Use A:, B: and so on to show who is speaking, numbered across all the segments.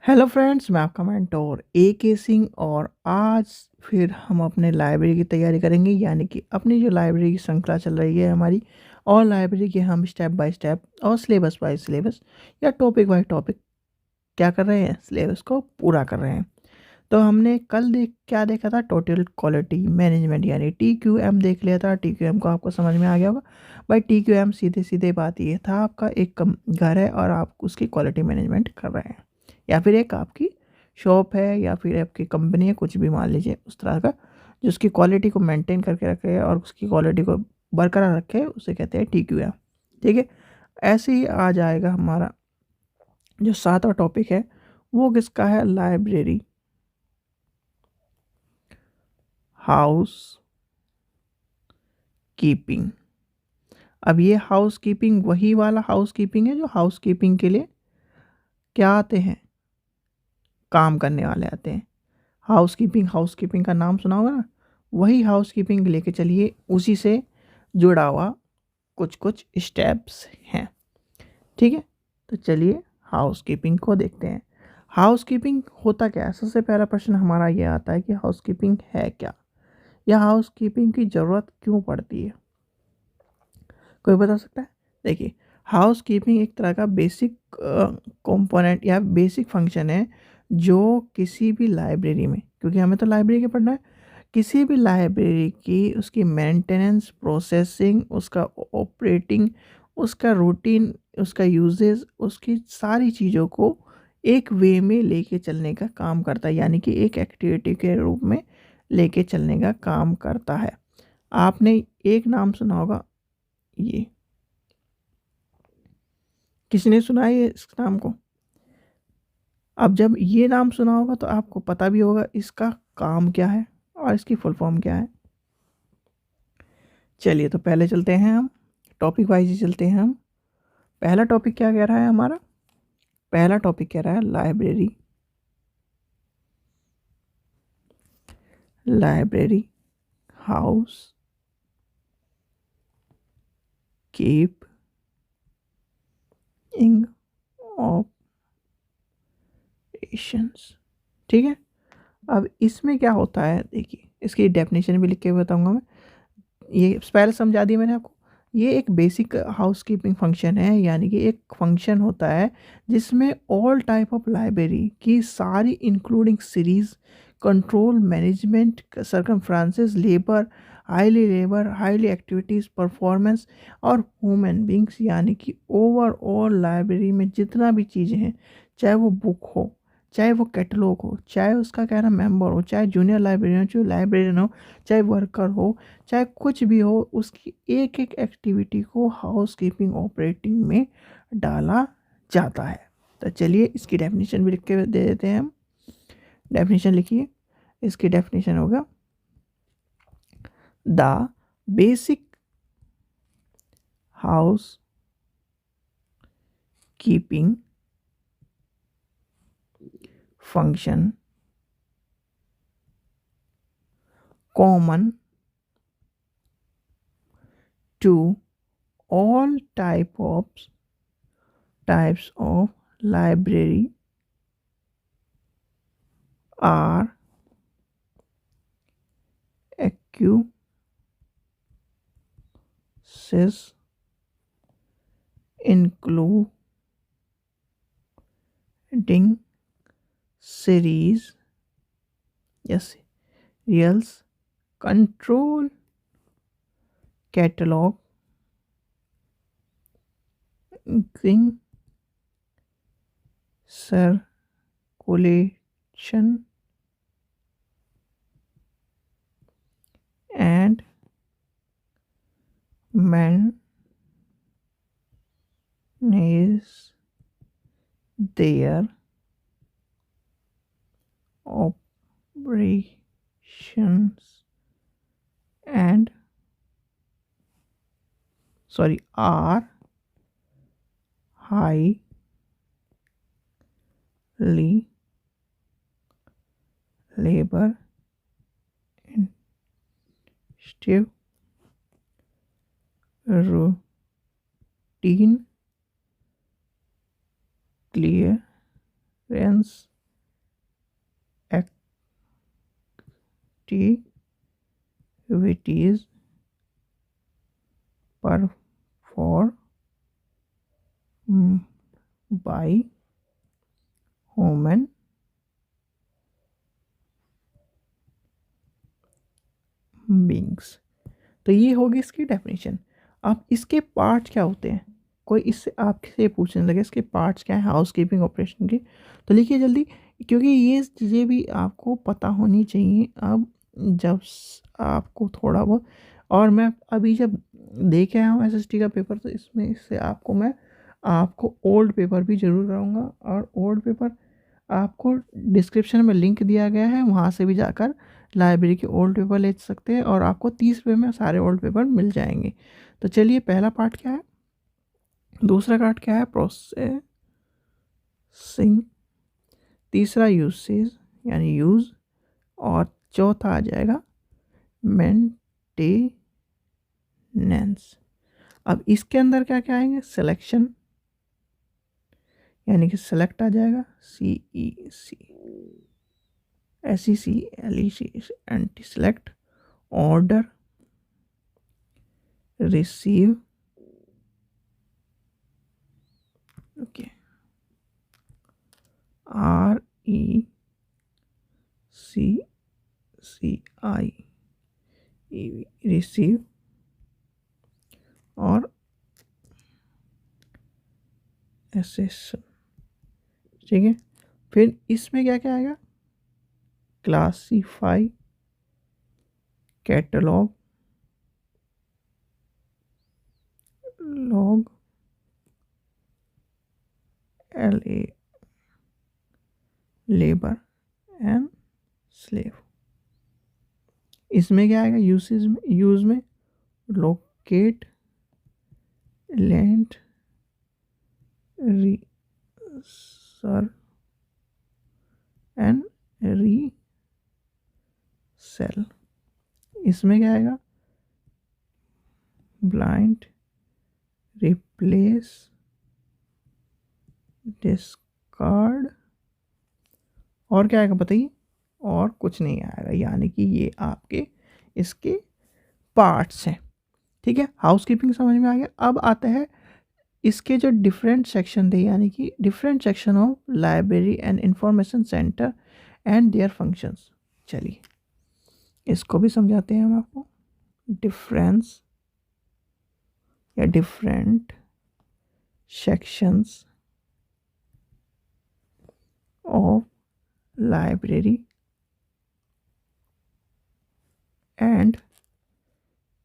A: Hello friends, मैं आपका mentor ए के सिंह और आज फिर हम अपने लाइब्रेरी की तैयारी करेंगे। यानी कि अपनी जो लाइब्रेरी की श्रृंखला चल रही है हमारी, और लाइब्रेरी के हम स्टेप बाय स्टेप और सिलेबस बाय सिलेबस या टॉपिक बाय टॉपिक क्या कर रहे हैं, सिलेबस को पूरा कर रहे हैं। तो हमने कल क्या देखा था, टोटल क्वालिटी मैनेजमेंट यानी TQM देख लिया था। TQM को आपको समझ में आ गया होगा भाई। TQM सीधे सीधे बात ये था, आपका एक घर है और आप उसकी क्वालिटी मैनेजमेंट कर रहे हैं, या फिर एक आपकी शॉप है या फिर आपकी कंपनी है, कुछ भी मान लीजिए उस तरह का, जो उसकी क्वालिटी को मेंटेन करके रखे और उसकी क्वालिटी को बरकरार रखे, उसे कहते हैं TQM। ठीक है। ऐसे ही आ जाएगा हमारा जो सातवां टॉपिक है, वो किसका है, लाइब्रेरी हाउस कीपिंग। अब ये हाउस कीपिंग वही वाला हाउस कीपिंग है जो हाउस कीपिंग के लिए क्या आते हैं, काम करने वाले आते हैं। हाउस कीपिंग का नाम सुना होगा ना, वही हाउस कीपिंग लेके चलिए, उसी से जुड़ा हुआ कुछ कुछ स्टेप्स हैं। ठीक है। तो चलिए हाउस कीपिंग को देखते हैं। हाउस कीपिंग होता क्या है। सबसे पहला प्रश्न हमारा ये आता है कि हाउस कीपिंग है क्या, या हाउस कीपिंग की ज़रूरत क्यों पड़ती है। कोई बता सकता है। देखिए, हाउस कीपिंग एक तरह का बेसिक कंपोनेंट या बेसिक फंक्शन है जो किसी भी लाइब्रेरी में, क्योंकि हमें तो लाइब्रेरी के पढ़ना है, किसी भी लाइब्रेरी की उसकी मेंटेनेंस, प्रोसेसिंग, उसका ऑपरेटिंग, उसका रूटीन, उसका यूजेस, उसकी सारी चीज़ों को एक वे में लेके चलने का काम करता है। यानी कि एक एक्टिविटी के रूप में लेके चलने का काम करता है। आपने एक नाम सुना होगा, ये किसी ने सुना है ये इस नाम को। अब जब ये नाम सुना होगा तो आपको पता भी होगा इसका काम क्या है और इसकी फुल फॉर्म क्या है। चलिए तो पहले चलते हैं हम, टॉपिक वाइज ही चलते हैं हम। पहला टॉपिक क्या कह रहा है हमारा, पहला टॉपिक कह रहा है लाइब्रेरी, लाइब्रेरी हाउस कीप इंग ऑपरेशंस। ठीक है। अब इसमें क्या होता है, देखिए इसकी डेफिनेशन भी लिख के बताऊंगा मैं। ये पहले समझा दिया मैंने आपको। ये एक बेसिक हाउसकीपिंग फंक्शन है, यानी कि एक फंक्शन होता है जिसमें ऑल टाइप ऑफ लाइब्रेरी की सारी including series, control, management, circumstances, labour highly activities, performance और ह्यूमन बींग्स, यानी कि ओवरऑल लाइब्रेरी में जितना भी चीज़ें हैं, चाहे वो बुक हो, चाहे वो कैटलॉग हो, चाहे उसका क्या ना मेंबर हो, चाहे जूनियर लाइब्रेरियन हो, चाहे लाइब्रेरियन हो, चाहे वर्कर हो, चाहे कुछ भी हो, उसकी एक एक एक्टिविटी को हाउस कीपिंग ऑपरेटिंग में डाला जाता है। तो चलिए इसकी डेफिनेशन भी लिख के दे देते हैं हम। डेफिनेशन लिखिए। इसकी डेफिनेशन होगा, the basic house keeping function common to all types of library are accesses including series, yes, reals, control, catalog, including circulation and manage their operations and are highly labor intensive, routine clearance activities perform by human beings. तो ये होगी इसकी definition. अब इसके part क्या होते हैं, कोई इससे आपसे पूछने लगे इसके पार्ट्स क्या है हाउस कीपिंग ऑपरेशन के, तो लिखिए जल्दी, क्योंकि ये चीज़ें भी आपको पता होनी चाहिए। अब जब आपको थोड़ा बहुत, और मैं अभी जब देख आया हूँ एसएसटी का पेपर, तो इसमें इससे आपको ओल्ड पेपर भी ज़रूर कराऊंगा, और ओल्ड पेपर आपको डिस्क्रिप्शन में लिंक दिया गया है, वहाँ से भी जाकर लाइब्रेरी के ओल्ड पेपर ले सकते हैं, और आपको 30 रुपये में सारे ओल्ड पेपर मिल जाएंगे। तो चलिए, पहला पार्ट क्या है, दूसरा पार्ट क्या है, प्रोसेसिंग, तीसरा यूसेज यानी यूज़, और चौथा आ जाएगा मेंटेनेंस। अब इसके अंदर क्या क्या आएंगे, सिलेक्शन यानी कि सेलेक्ट आ जाएगा, SECLEC anti select, order, receive, okay, RECCI receive, और एसेसन। ठीक है, फिर इसमें क्या क्या आएगा, classify, catalogue, log, LA, labour and slave. इसमें क्या आएगा, यूज में locate, length, reserve and resale. इसमें क्या आएगा, ब्लाइंड, रिप्लेस, डिस्कार्ड, और क्या आएगा बताइए, और कुछ नहीं आएगा। यानी कि ये आपके इसके पार्ट्स हैं। ठीक है, हाउसकीपिंग समझ में आ गया। अब आता है इसके जो डिफरेंट सेक्शन थे, यानी कि different section of library and information centre and their functions. चलिए इसको भी समझाते हैं हम आपको। डिफरेंस या different sections of library and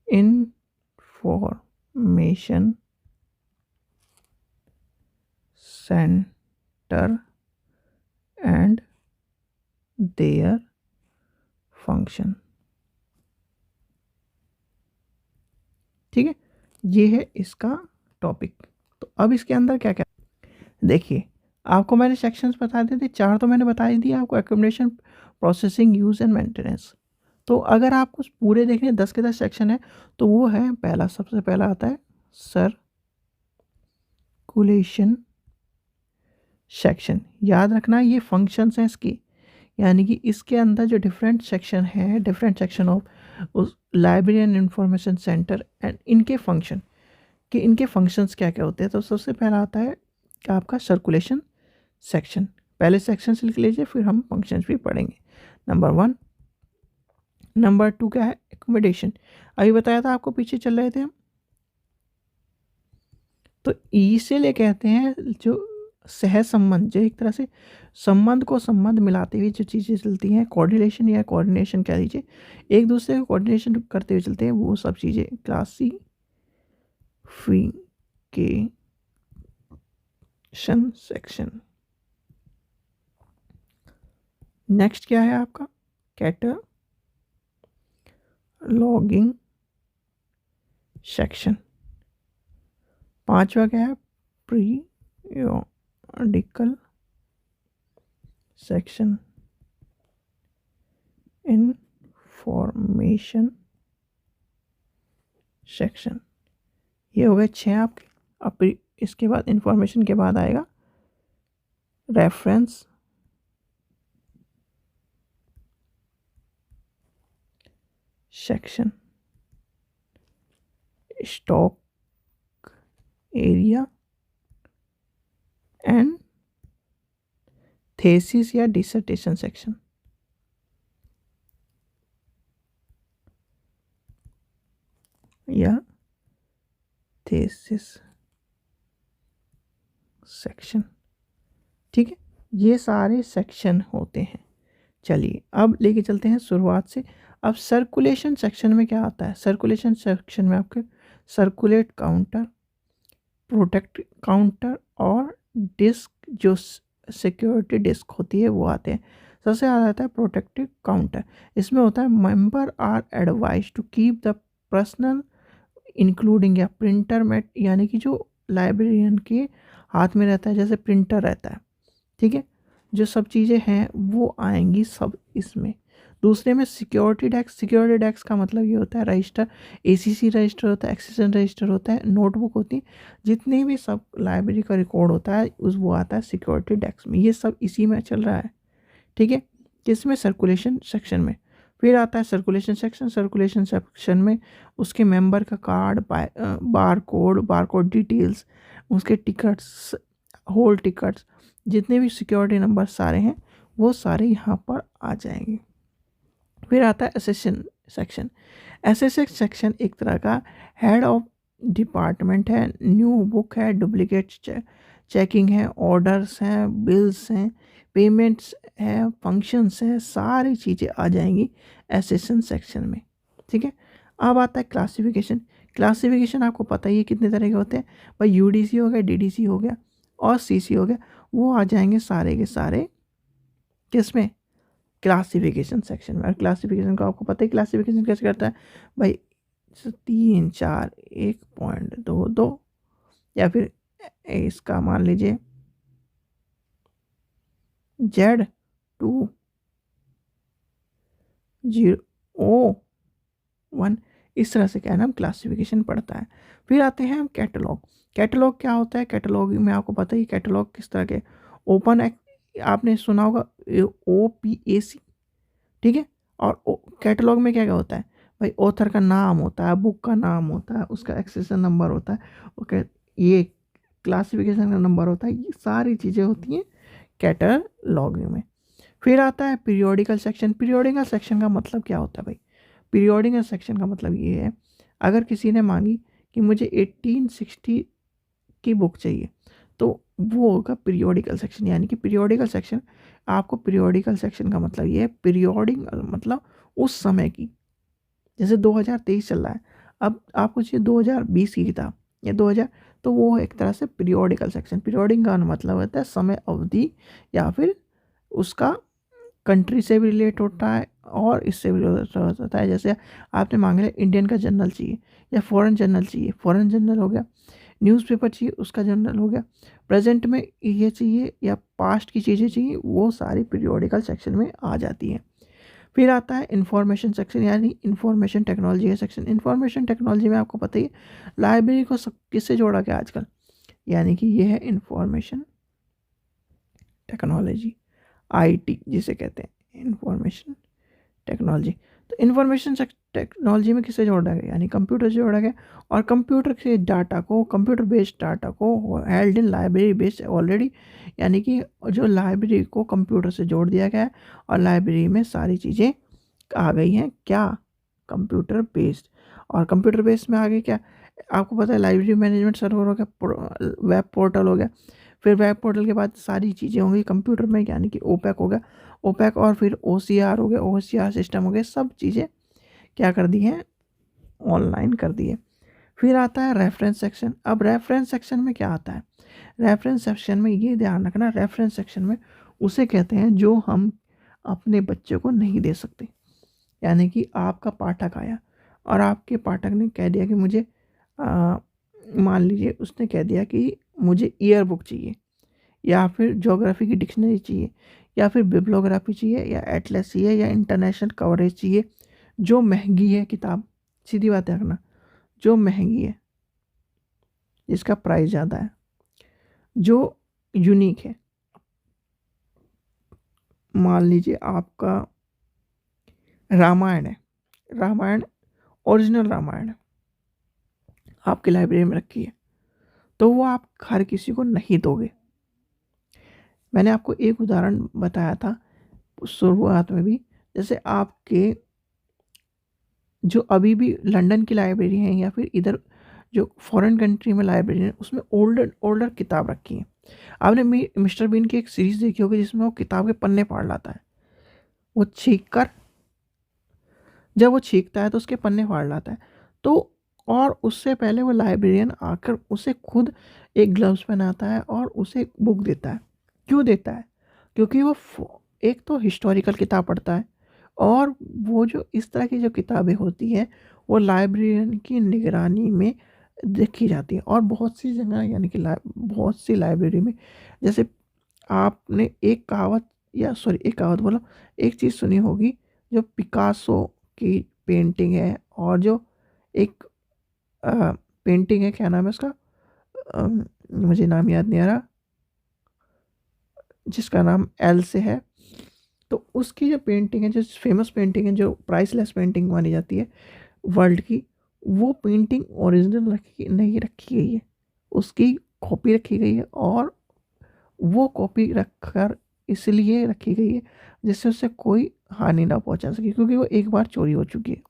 A: information centre and their function. ठीक है, ये है इसका टॉपिक। तो अब इसके अंदर क्या क्या, देखिए आपको मैंने सेक्शंस बता दिए थे, 4 तो मैंने बता ही दिया आपको, accumulation, processing, use and maintenance. तो अगर आपको पूरे देखने 10 के 10 सेक्शन है, तो वो है पहला, सबसे पहला आता है सर्कुलेशन सेक्शन। याद रखना ये फंक्शंस हैं इसकी, यानी कि इसके अंदर जो डिफरेंट सेक्शन है, डिफरेंट सेक्शन ऑफ उस library and information centre and इनके फंक्शन, कि इनके फंक्शंस क्या क्या होते हैं। तो सबसे पहला आता है आपका सर्कुलेशन सेक्शन। पहले सेक्शन से लिख लीजिए, फिर हम फंक्शंस भी पढ़ेंगे। नंबर 1। नंबर 2 क्या है, एकोमोडेशन। अभी बताया था आपको, पीछे चल रहे थे हम। तो इसीलिए कहते हैं जो सह संबंध, जो एक तरह से संबंध को संबंध मिलाते हुए जो चीज़ें चलती हैं, कोऑर्डिनेशन या कोऑर्डिनेशन कह लीजिए, एक दूसरे को कोऑर्डिनेशन करते हुए चलते हैं, वो सब चीज़ें क्लासिफिकेशन सेक्शन। नेक्स्ट क्या है आपका, कैटलॉगिंग सेक्शन। 5वां क्या है, पीरियोडिकल सेक्शन, इंफॉर्मेशन सेक्शन। ये हो गए 6 आपके। अब इसके बाद इंफॉर्मेशन के बाद आएगा reference section, stock area and thesis या डिसर्टेशन सेक्शन। या थेसिस सेक्शन, ठीक है, ये सारे सेक्शन होते हैं। चलिए अब लेके चलते हैं शुरुआत से। अब सर्कुलेशन सेक्शन में क्या आता है? सर्कुलेशन सेक्शन में आपके सर्कुलेट काउंटर, प्रोटेक्ट काउंटर और डिस्क, जो सिक्योरिटी डिस्क होती है वो आते हैं। सबसे ज़्यादा आता है प्रोटेक्टिव काउंटर। इसमें होता है member are advise to keep the personal including या प्रिंटर में, यानी कि जो लाइब्रेरियन के हाथ में रहता है, जैसे प्रिंटर रहता है, ठीक है, जो सब चीज़ें हैं वो आएंगी सब इसमें। दूसरे में सिक्योरिटी डेस्क। सिक्योरिटी डेस्क का मतलब ये होता है रजिस्टर, एसीसी रजिस्टर होता है, एक्सेशन रजिस्टर होता है, नोटबुक होती है, जितने भी सब लाइब्रेरी का रिकॉर्ड होता है उस वो आता है सिक्योरिटी डेस्क में। ये सब इसी में चल रहा है, ठीक है, किसमें? सर्कुलेशन सेक्शन में। फिर आता है सर्कुलेशन सेक्शन। सर्कुलेशन सेक्शन में उसके मेंबर का कार्ड, बार कोड डिटेल्स, उसके टिकट्स, होल टिकट्स, जितने भी सिक्योरिटी नंबर सारे हैं वो सारे यहाँ पर आ जाएंगे। फिर आता है एसेशन सेक्शन। एसेशन सेक्शन एक तरह का हेड ऑफ डिपार्टमेंट है, न्यू बुक है, डुप्लीकेट चेकिंग है, ऑर्डर्स हैं, बिल्स हैं, पेमेंट्स है, फंक्शंस हैं, सारी चीज़ें आ जाएंगी एसेशन सेक्शन में, ठीक है। अब आता है क्लासिफिकेशन। क्लासिफिकेशन आपको पता ही है कितने तरह के होते हैं भाई, यूडीसी हो गया, डीडीसी हो गया और सीसी हो गया, वो आ जाएंगे सारे के सारे किसमें? क्लासिफिकेशन सेक्शन में। और क्लासिफिकेशन का आपको पता ही, क्लासिफिकेशन कैसे करता है भाई, 3 4 1.22, या फिर इसका मान लीजिए Z2O1, इस तरह से क्या है ना, हम क्लासिफिकेशन पढ़ता है। फिर आते हैं हम कैटलॉग। कैटलॉग क्या होता है? कैटलॉग में आपको पता ही कैटलॉग किस तरह के, ओपन, आपने सुना होगा OPAC, ठीक है। और कैटलॉग में क्या क्या होता है भाई, ऑथर का नाम होता है, बुक का नाम होता है, उसका एक्सेशन नंबर होता है, ओके, ये क्लासिफिकेशन का नंबर होता है, ये सारी चीज़ें होती हैं कैटलॉग में। फिर आता है पीरियोडिकल सेक्शन। पीरियोडिकल सेक्शन का मतलब क्या होता है भाई? पीरियोडिकल सेक्शन का मतलब ये है, अगर किसी ने मांगी कि मुझे 1860 की बुक चाहिए, तो वो होगा पीरियोडिकल सेक्शन। यानी कि पीरियोडिकल सेक्शन, आपको पीरियोडिकल सेक्शन का मतलब ये है, पीरियोडिक मतलब उस समय की, जैसे 2023 चल रहा है, अब आपको चाहिए 2020 की किताब या 2000, तो वो एक तरह से पीरियोडिकल सेक्शन। पीरियोडिक का मतलब होता है समय अवधि, या फिर उसका कंट्री से भी रिलेट होता है और इससे भी रिलेट होता है। जैसे आपने मांग लिया इंडियन का जर्नल चाहिए या फॉरेन जर्नल चाहिए, फॉरेन जर्नल हो गया, न्यूज़पेपर चाहिए, उसका जर्नल हो गया, प्रेजेंट में ये चाहिए या पास्ट की चीज़ें चाहिए, वो सारी पीरियोडिकल सेक्शन में आ जाती हैं। फिर आता है इंफॉर्मेशन सेक्शन, यानी इंफॉर्मेशन टेक्नोलॉजी का सेक्शन। इंफॉर्मेशन टेक्नोलॉजी में आपको पता ही है लाइब्रेरी को सब किससे जोड़ा गया आजकल, यानी कि ये है इंफॉर्मेशन टेक्नोलॉजी, IT जिसे कहते हैं इंफॉर्मेशन टेक्नोलॉजी। तो इंफॉर्मेशन टेक्नोलॉजी में किससे जोड़ा गया, यानी कंप्यूटर से जोड़ा गया, और कंप्यूटर के डाटा को, कंप्यूटर बेस्ड डाटा को held in library based already, यानी कि जो लाइब्रेरी को कंप्यूटर से जोड़ दिया गया है और लाइब्रेरी में सारी चीज़ें आ गई हैं क्या, कंप्यूटर बेस्ड। और कंप्यूटर बेस्ड में आगे क्या, आपको पता है लाइब्रेरी मैनेजमेंट सर्वर हो गया, वेब पोर्टल हो गया, फिर वेब पोर्टल के बाद सारी चीज़ें होंगी कंप्यूटर में, यानी कि ओपैक हो गया, ओपैक, और फिर OCR हो गया, OCR सिस्टम हो गया, सब चीज़ें क्या कर दी हैं, ऑनलाइन कर दी है। फिर आता है रेफरेंस सेक्शन। अब रेफरेंस सेक्शन में क्या आता है? रेफरेंस सेक्शन में ये ध्यान रखना, रेफरेंस सेक्शन में उसे कहते हैं जो हम अपने बच्चे को नहीं दे सकते। यानी कि आपका पाठक आया और आपके पाठक ने कह दिया कि मुझे मान लीजिए उसने कह दिया कि मुझे ईयर बुक चाहिए, या फिर ज्योग्राफी की डिक्शनरी चाहिए, या फिर बिब्लियोग्राफी चाहिए, या एटलस चाहिए, या इंटरनेशनल कवरेज चाहिए, जो महंगी है किताब, सीधी बात है रखना, जो महंगी है, जिसका प्राइस ज़्यादा है, जो यूनिक है। मान लीजिए आपका रामायण है, रामायण, ओरिजिनल रामायण आपकी लाइब्रेरी में रखी है, तो वो आप हर किसी को नहीं दोगे। मैंने आपको एक उदाहरण बताया था शुरुआत में भी, जैसे आपके जो अभी भी लंदन की लाइब्रेरी है या फिर इधर जो फॉरेन कंट्री में लाइब्रेरी है, उसमें ओल्डर ओल्डर किताब रखी है। आपने मिस्टर बीन की एक सीरीज देखी होगी जिसमें वो किताब के पन्ने फाड़ लाता है, वो छींक कर, जब वो छींकता है तो उसके पन्ने फाड़ लाता है। तो और उससे पहले वो लाइब्रेरियन आकर उसे खुद एक ग्लव्स पहनाता है और उसे एक बुक देता है। क्यों देता है? क्योंकि वो एक तो हिस्टोरिकल किताब पढ़ता है, और वो जो इस तरह की जो किताबें होती हैं वो लाइब्रेरियन की निगरानी में देखी जाती है। और बहुत सी जगह यानी कि बहुत सी लाइब्रेरी में, जैसे आपने एक कहावत, या सॉरी एक कहावत बोला, एक चीज़ सुनी होगी, जो पिकासो की पेंटिंग है, और जो एक पेंटिंग है, क्या नाम है उसका, मुझे नाम याद नहीं आ रहा, जिसका नाम एल से है। तो उसकी जो पेंटिंग है, जो फेमस पेंटिंग है, जो प्राइसलेस पेंटिंग मानी जाती है वर्ल्ड की, वो पेंटिंग ओरिजिनल रखी नहीं रखी गई है, उसकी कॉपी रखी गई है। और वो कॉपी रखकर इसलिए रखी गई है जिससे उससे कोई हानि ना पहुंचा सके, क्योंकि वो एक बार चोरी हो चुकी है।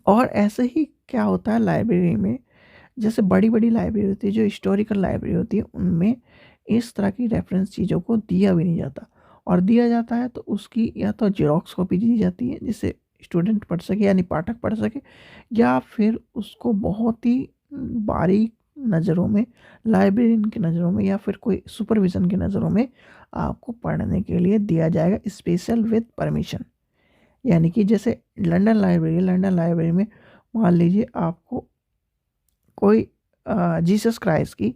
A: और ऐसे ही क्या होता है लाइब्रेरी में, जैसे बड़ी बड़ी लाइब्रेरी होती है, जो हिस्टोरिकल लाइब्रेरी होती है, उनमें इस तरह की रेफरेंस चीज़ों को दिया भी नहीं जाता। और दिया जाता है तो उसकी या तो जेरोक्स कॉपी दी जाती है जिससे स्टूडेंट पढ़ सके यानी पाठक पढ़ सके, या फिर उसको बहुत ही बारीक नज़रों में, लाइब्रेरियन की नज़रों में, या फिर कोई सुपरविज़न की नज़रों में आपको पढ़ने के लिए दिया जाएगा, स्पेशल विद परमिशन। यानी कि जैसे लंदन लाइब्रेरी में मान लीजिए आपको कोई जीसस क्राइस्ट की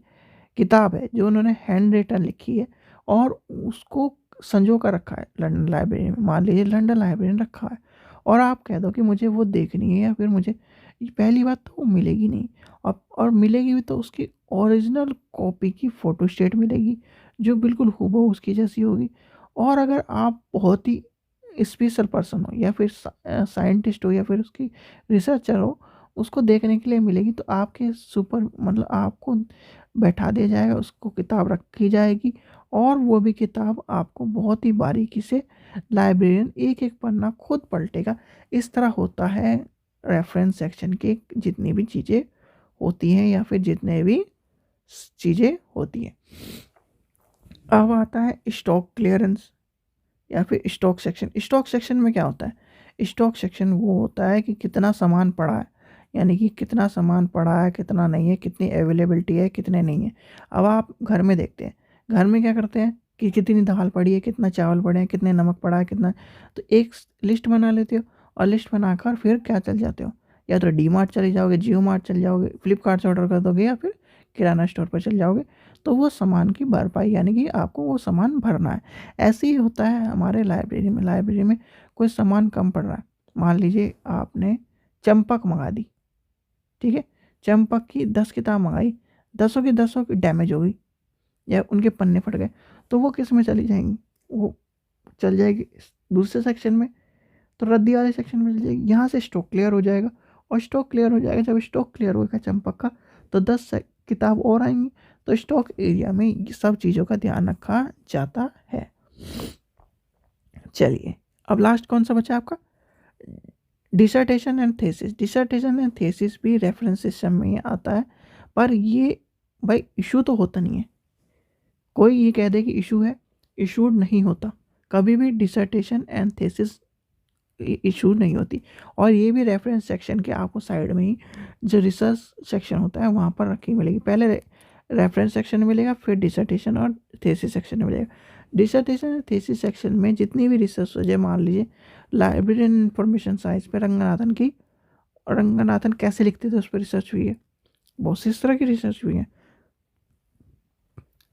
A: किताब है जो उन्होंने हैंड रिटन लिखी है, और उसको संजो कर रखा है लंदन लाइब्रेरी में, मान लीजिए लंदन लाइब्रेरी में रखा है, और आप कह दो कि मुझे वो देखनी है, या फिर मुझे, पहली बात तो वो मिलेगी नहीं, और मिलेगी भी तो उसकी ओरिजिनल कॉपी की फ़ोटोस्टेट मिलेगी जो बिल्कुल हूबहू उसकी जैसी होगी। और अगर आप बहुत ही स्पेशल पर्सन हो, या फिर साइंटिस्ट हो, या फिर उसकी रिसर्चर हो, उसको देखने के लिए मिलेगी, तो आपके सुपर मतलब आपको बैठा दिया जाएगा, उसको किताब रखी जाएगी, और वो भी किताब आपको बहुत ही बारीकी से लाइब्रेरियन एक एक पन्ना खुद पलटेगा। इस तरह होता है रेफरेंस सेक्शन के जितनी भी चीज़ें होती हैं, या फिर जितने भी चीज़ें होती हैं। अब आता है स्टॉक क्लियरेंस या फिर स्टॉक सेक्शन। स्टॉक सेक्शन में क्या होता है? स्टॉक सेक्शन वो होता है कि कितना सामान पड़ा है, यानी कि कितना सामान पड़ा है, कितना नहीं है, कितनी अवेलेबिलिटी है, कितने नहीं है। अब आप घर में देखते हैं, घर में क्या करते हैं कि कितनी दाल पड़ी है, कितना चावल पड़े हैं, कितने नमक पड़ा है, कितना, तो एक लिस्ट बना लेते हो, और लिस्ट बनाकर फिर क्या चल जाते हो, या तो डी मार्ट चले जाओगे, जियो मार्ट चले जाओगे, फ्लिपकार्ट से ऑर्डर कर दोगे, या फिर किराना स्टोर पर चले जाओगे। तो वो सामान की भरपाई यानी कि आपको वो सामान भरना है। ऐसे ही होता है हमारे लाइब्रेरी में कोई सामान कम पड़ रहा है, मान लीजिए आपने चंपक मंगा दी, ठीक है, चंपक की 10 किताब मंगाई, 10 की 10 डैमेज हो गई, या उनके पन्ने फट गए, तो वो किस में चली जाएंगी? वो चल जाएगी दूसरे सेक्शन में, तो रद्दी वाले सेक्शन में चल जाएगी। यहाँ से स्टॉक क्लियर हो जाएगा, और स्टॉक क्लियर हो जाएगा, जब स्टॉक क्लियर होगा चंपक का, तो 10 किताब और आएंगी। तो स्टॉक एरिया में ये सब चीज़ों का ध्यान रखा जाता है। चलिए, अब लास्ट कौन सा बचा आपका? Dissertation and thesis. Dissertation and thesis भी रेफरेंस सिस्टम में आता है, पर ये भाई इशू तो होता नहीं है। कोई ये कह दे कि इशू है, इशूड नहीं होता कभी भी। डिसर्टेशन एंड थेसिस इशू नहीं होती। और ये भी रेफरेंस सेक्शन के आपको साइड में ही जो रिसर्च सेक्शन होता है वहाँ पर रखी मिलेगी। पहले रेफरेंस सेक्शन में मिलेगा, फिर डिसर्टेशन और थेसिस सेक्शन में मिलेगा। डिसर्टेशन और थेसिस सेक्शन में जितनी भी रिसर्च हो जाए, मान लीजिए लाइब्रेरियन इंफॉर्मेशन साइंस पे रंगनाथन कैसे लिखते थे उस पर रिसर्च हुई है, बहुत सी इस तरह की रिसर्च हुई है।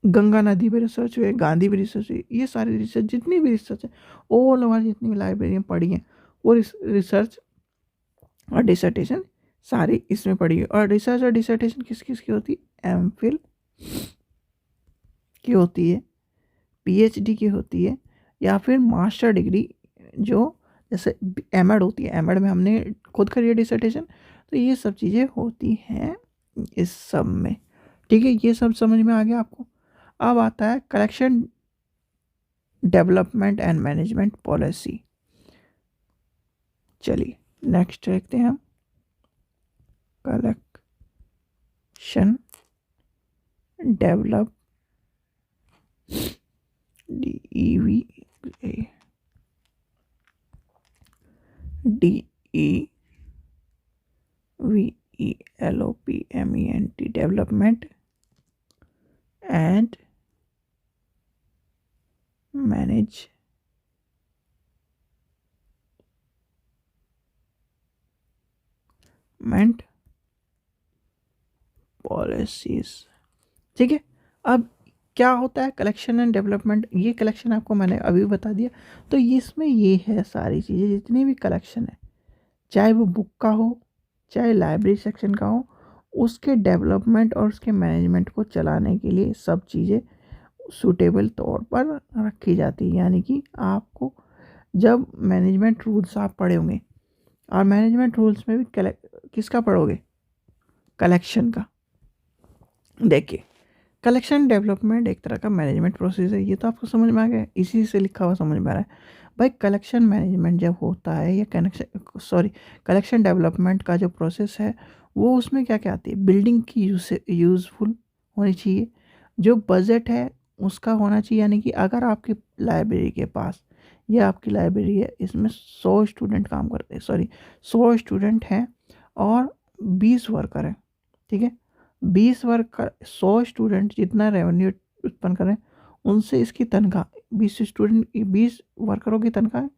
A: गंगा नदी पे रिसर्च हुई है, गांधी पे रिसर्च हुई, ये सारी रिसर्च जितनी भी रिसर्च है, ऑल ओवर जितनी भी लाइब्रेरियन पढ़ी हैं, वो रिसर्च और डिसर्टेशन सारी इसमें पड़ी है। और रिसर्च और डिसर्टेशन किस किस की होती है? एमफिल की होती है, पीएचडी की होती है, या फिर मास्टर डिग्री जो जैसे एमएड होती है, एमएड में हमने खुद करी है डिसर्टेशन, तो ये सब चीज़ें होती हैं इस सब में। ठीक है, ये सब समझ में आ गया आपको। अब आता है collection development and management policy. चलिए नेक्स्ट देखते हैं हम, collection develop DEVELOPMENT development and management policies. ठीक है, अब क्या होता है कलेक्शन एंड डेवलपमेंट, ये कलेक्शन आपको मैंने अभी बता दिया। तो इसमें ये है सारी चीज़ें, जितनी भी कलेक्शन है, चाहे वो बुक का हो, चाहे लाइब्रेरी सेक्शन का हो, उसके डेवलपमेंट और उसके मैनेजमेंट को चलाने के लिए सब चीज़ें सूटेबल तौर पर रखी जाती है। यानी कि आपको जब मैनेजमेंट रूल्स आप पढ़े होंगे, और मैनेजमेंट रूल्स में भी किसका पढ़ोगे, कलेक्शन का। देखिए कलेक्शन डेवलपमेंट एक तरह का मैनेजमेंट प्रोसेस है, ये तो आपको समझ में आ गया, इसी से लिखा हुआ समझ में आ रहा है। भाई कलेक्शन मैनेजमेंट जब होता है, या कलेक्शन डेवलपमेंट का जो प्रोसेस है, वो उसमें क्या क्या आती है, बिल्डिंग की यूज़फुल होनी चाहिए, जो बजट है उसका होना चाहिए। यानी कि अगर आपकी लाइब्रेरी के पास, ये आपकी लाइब्रेरी है, इसमें 100 स्टूडेंट काम करते हैं, 100 स्टूडेंट हैं और 20 वर्कर हैं। ठीक है, 20 वर्कर, 100 स्टूडेंट जितना रेवेन्यू उत्पन्न करें, उनसे इसकी तनख्वाह 20 वर्करों की तनख्वाह है।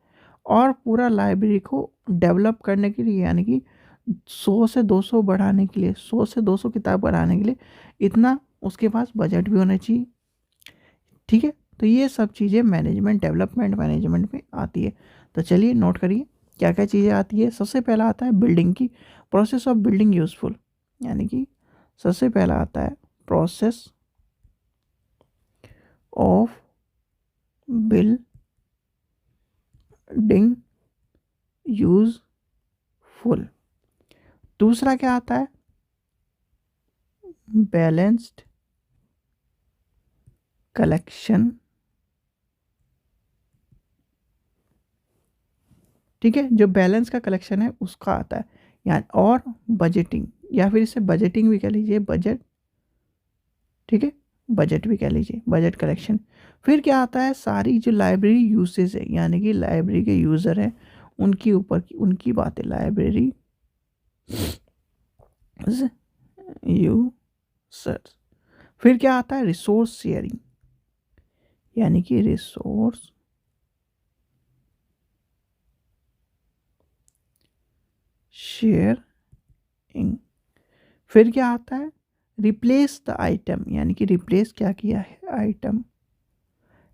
A: और पूरा लाइब्रेरी को डेवलप करने के लिए, यानी कि 100 से 200 बढ़ाने के लिए, 100 से 200 किताब बढ़ाने के लिए इतना उसके पास बजट भी होना चाहिए। ठीक है, तो ये सब चीज़ें मैनेजमेंट डेवलपमेंट मैनेजमेंट में आती है। तो चलिए नोट करिए क्या क्या चीज़ें आती है। सबसे पहला आता है बिल्डिंग की, प्रोसेस ऑफ बिल्डिंग यूज़फुल। यानी कि सबसे पहला आता है प्रोसेस ऑफ बिल्डिंग यूज़फुल। दूसरा क्या आता है, बैलेंस्ड कलेक्शन। ठीक है, जो बैलेंस का कलेक्शन है उसका आता है, यानी और बजटिंग, या फिर इसे बजटिंग भी कह लीजिए, बजट। ठीक है, बजट भी कह लीजिए, बजट कलेक्शन। फिर क्या आता है, सारी जो लाइब्रेरी यूसेज है, यानी कि लाइब्रेरी के यूज़र हैं उनकी ऊपर की उनकी बातें, लाइब्रेरी यूजर्स। फिर क्या आता है, रिसोर्स शेयरिंग, यानी कि रिसोर्स शेयरिंग। फिर क्या आता है, रिप्लेस द आइटम, यानी कि रिप्लेस क्या किया है, आइटम।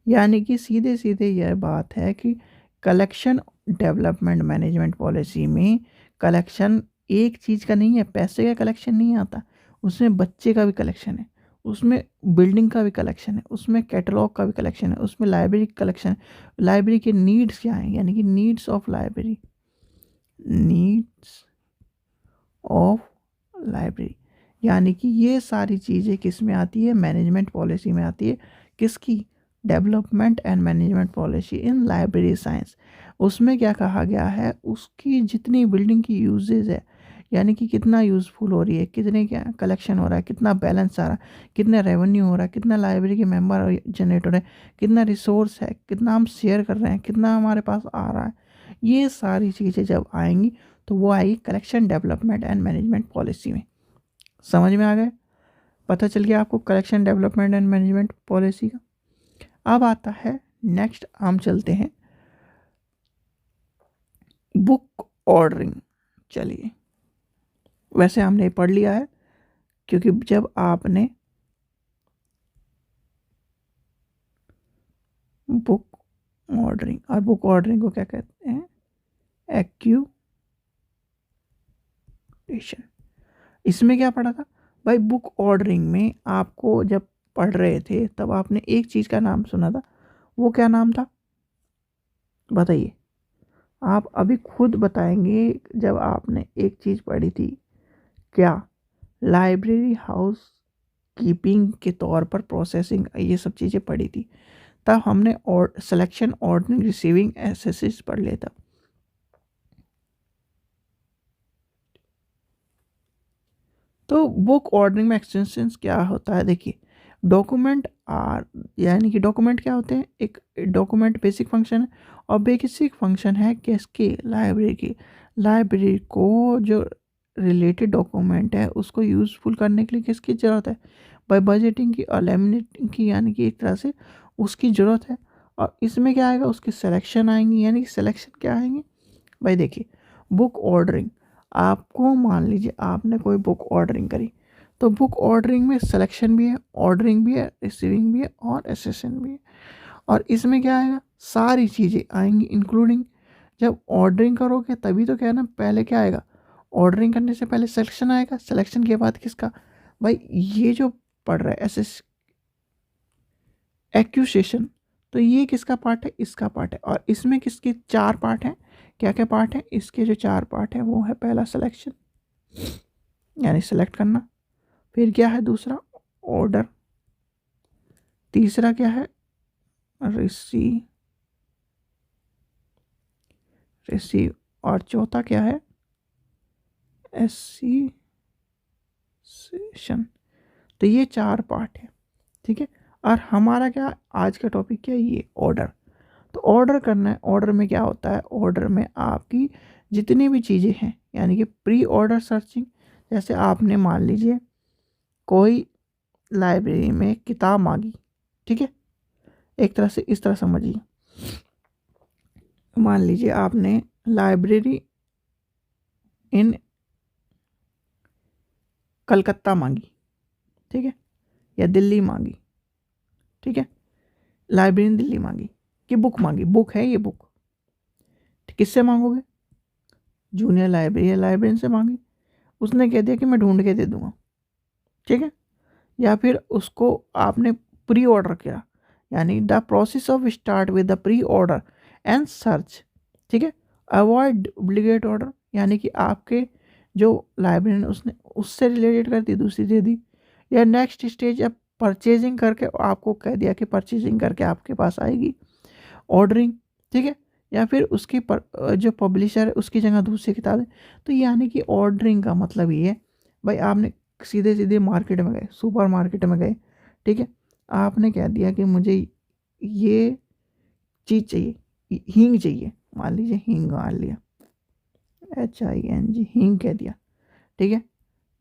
A: यानी कि सीधे सीधे यह बात है कि कलेक्शन डेवलपमेंट मैनेजमेंट पॉलिसी में कलेक्शन एक चीज़ का नहीं है, पैसे का कलेक्शन नहीं आता, उसमें बच्चे का भी कलेक्शन है, उसमें बिल्डिंग का भी कलेक्शन है, उसमें कैटलॉग का भी कलेक्शन है, उसमें लाइब्रेरी कलेक्शन है। लाइब्रेरी के नीड्स क्या हैं, यानी कि needs of library, needs of library. यानी कि ये सारी चीज़ें किस में आती है, मैनेजमेंट पॉलिसी में आती है। किसकी, development and management policy in library science. उसमें क्या कहा गया है, उसकी जितनी बिल्डिंग की यूजेज है, यानी कि कितना यूज़फुल हो रही है, कितने क्या कलेक्शन हो रहा है, कितना बैलेंस आ रहा है, कितना रेवेन्यू हो रहा है, कितना लाइब्रेरी के मेंबर जनरेट हो रहे हैं, कितना रिसोर्स है, कितना हम शेयर कर रहे हैं, कितना हमारे पास आ रहा है, ये सारी चीज़ें जब आएंगी तो वो आएगी collection development and management policy में। समझ में आ गए, पता चल गया आपको collection development and management policy का। अब आता है नेक्स्ट, हम चलते हैं बुक ऑर्डरिंग। चलिए, वैसे हमने पढ़ लिया है, क्योंकि जब आपने बुक ऑर्डरिंग, और बुक ऑर्डरिंग को क्या कहते हैं, एक्यूटेशन। इसमें क्या पढ़ा था भाई, बुक ऑर्डरिंग में आपको जब पढ़ रहे थे तब आपने एक चीज़ का नाम सुना था, वो क्या नाम था बताइए, आप अभी खुद बताएंगे जब आपने एक चीज़ पढ़ी थी, क्या लाइब्रेरी हाउस कीपिंग के तौर पर प्रोसेसिंग, ये सब चीज़ें पढ़ी थी, तब हमने और सिलेक्शन, ऑर्डरिंग, रिसीविंग, एसेसिस पढ़ लिया था। तो बुक ऑर्डरिंग में एक्सटेंशंस क्या होता है, देखिए डॉक्यूमेंट आर, यानी कि डॉक्यूमेंट क्या होते हैं, एक डॉक्यूमेंट बेसिक फंक्शन है, और बेसिक फंक्शन है किसके, लाइब्रेरी की। लाइब्रेरी को जो रिलेटेड डॉक्यूमेंट है उसको यूज़फुल करने के लिए किसकी ज़रूरत है, बाय बजटिंग की और लेमिनेटिंग की, यानी कि एक तरह से उसकी ज़रूरत है। और इसमें क्या आएगा, उसकी सिलेक्शन आएंगी, यानी कि सिलेक्शन क्या आएंगे भाई, देखिए बुक ऑर्डरिंग, आपको मान लीजिए आपने कोई बुक ऑर्डरिंग करी, तो बुक ऑर्डरिंग में सिलेक्शन भी है, ऑर्डरिंग भी है, रिसीविंग भी है और एसेसन भी है। और इसमें क्या आएगा, सारी चीज़ें आएंगी इंक्लूडिंग, जब ऑर्डरिंग करोगे तभी तो क्या है ना, पहले क्या आएगा, ऑर्डरिंग करने से पहले सिलेक्शन आएगा, सिलेक्शन के बाद किसका, भाई ये जो पढ़ रहा है एसेस एक्यूसेशन, तो ये किसका पार्ट है, इसका पार्ट है। और इसमें किसके चार पार्ट हैं, क्या क्या पार्ट हैं इसके, जो चार पार्ट हैं वो है, पहला सिलेक्शन यानी सेलेक्ट करना, फिर क्या है दूसरा, ऑर्डर, तीसरा क्या है, रिसीव रिसीव, और चौथा क्या है, एसीसेशन। तो ये चार पार्ट है, ठीक है। और हमारा क्या आज का टॉपिक क्या है, ये ऑर्डर। तो ऑर्डर करना है, ऑर्डर में क्या होता है, ऑर्डर में आपकी जितनी भी चीज़ें हैं, यानी कि प्री ऑर्डर सर्चिंग, जैसे आपने मान लीजिए कोई लाइब्रेरी में किताब मांगी, ठीक है, एक तरह से इस तरह समझिए, मान लीजिए आपने लाइब्रेरी इन कलकत्ता मांगी, ठीक है, या दिल्ली मांगी, ठीक है, लाइब्रेरी इन दिल्ली मांगी कि बुक मांगी, बुक है ये बुक, किससे मांगोगे, जूनियर लाइब्रेरी या लाइब्रेरियन से मांगी, उसने कह दिया कि मैं ढूंढ के दे दूंगा, ठीक है। या फिर उसको आपने प्री ऑर्डर किया, यानी the process of start with the pre order and search, ठीक है, अवॉइड डुप्लीकेट ऑर्डर, यानी कि आपके जो लाइब्रेरियन उसने उससे रिलेटेड कर दी, दूसरी दे दी। या नेक्स्ट स्टेज अब परचेजिंग करके आपको कह दिया कि परचेजिंग करके आपके पास आएगी, ऑर्डरिंग, ठीक है। या फिर उसकी जो पब्लिशर है उसकी जगह दूसरी किताब है। तो यानी कि ऑर्डरिंग का मतलब ये है, भाई आपने सीधे सीधे मार्केट में गए, सुपर मार्केट में गए, ठीक है, आपने कह दिया कि मुझे ये चीज़ चाहिए, हींग चाहिए, मान लीजिए हींग मान लिया, HING हींग कह दिया, ठीक है।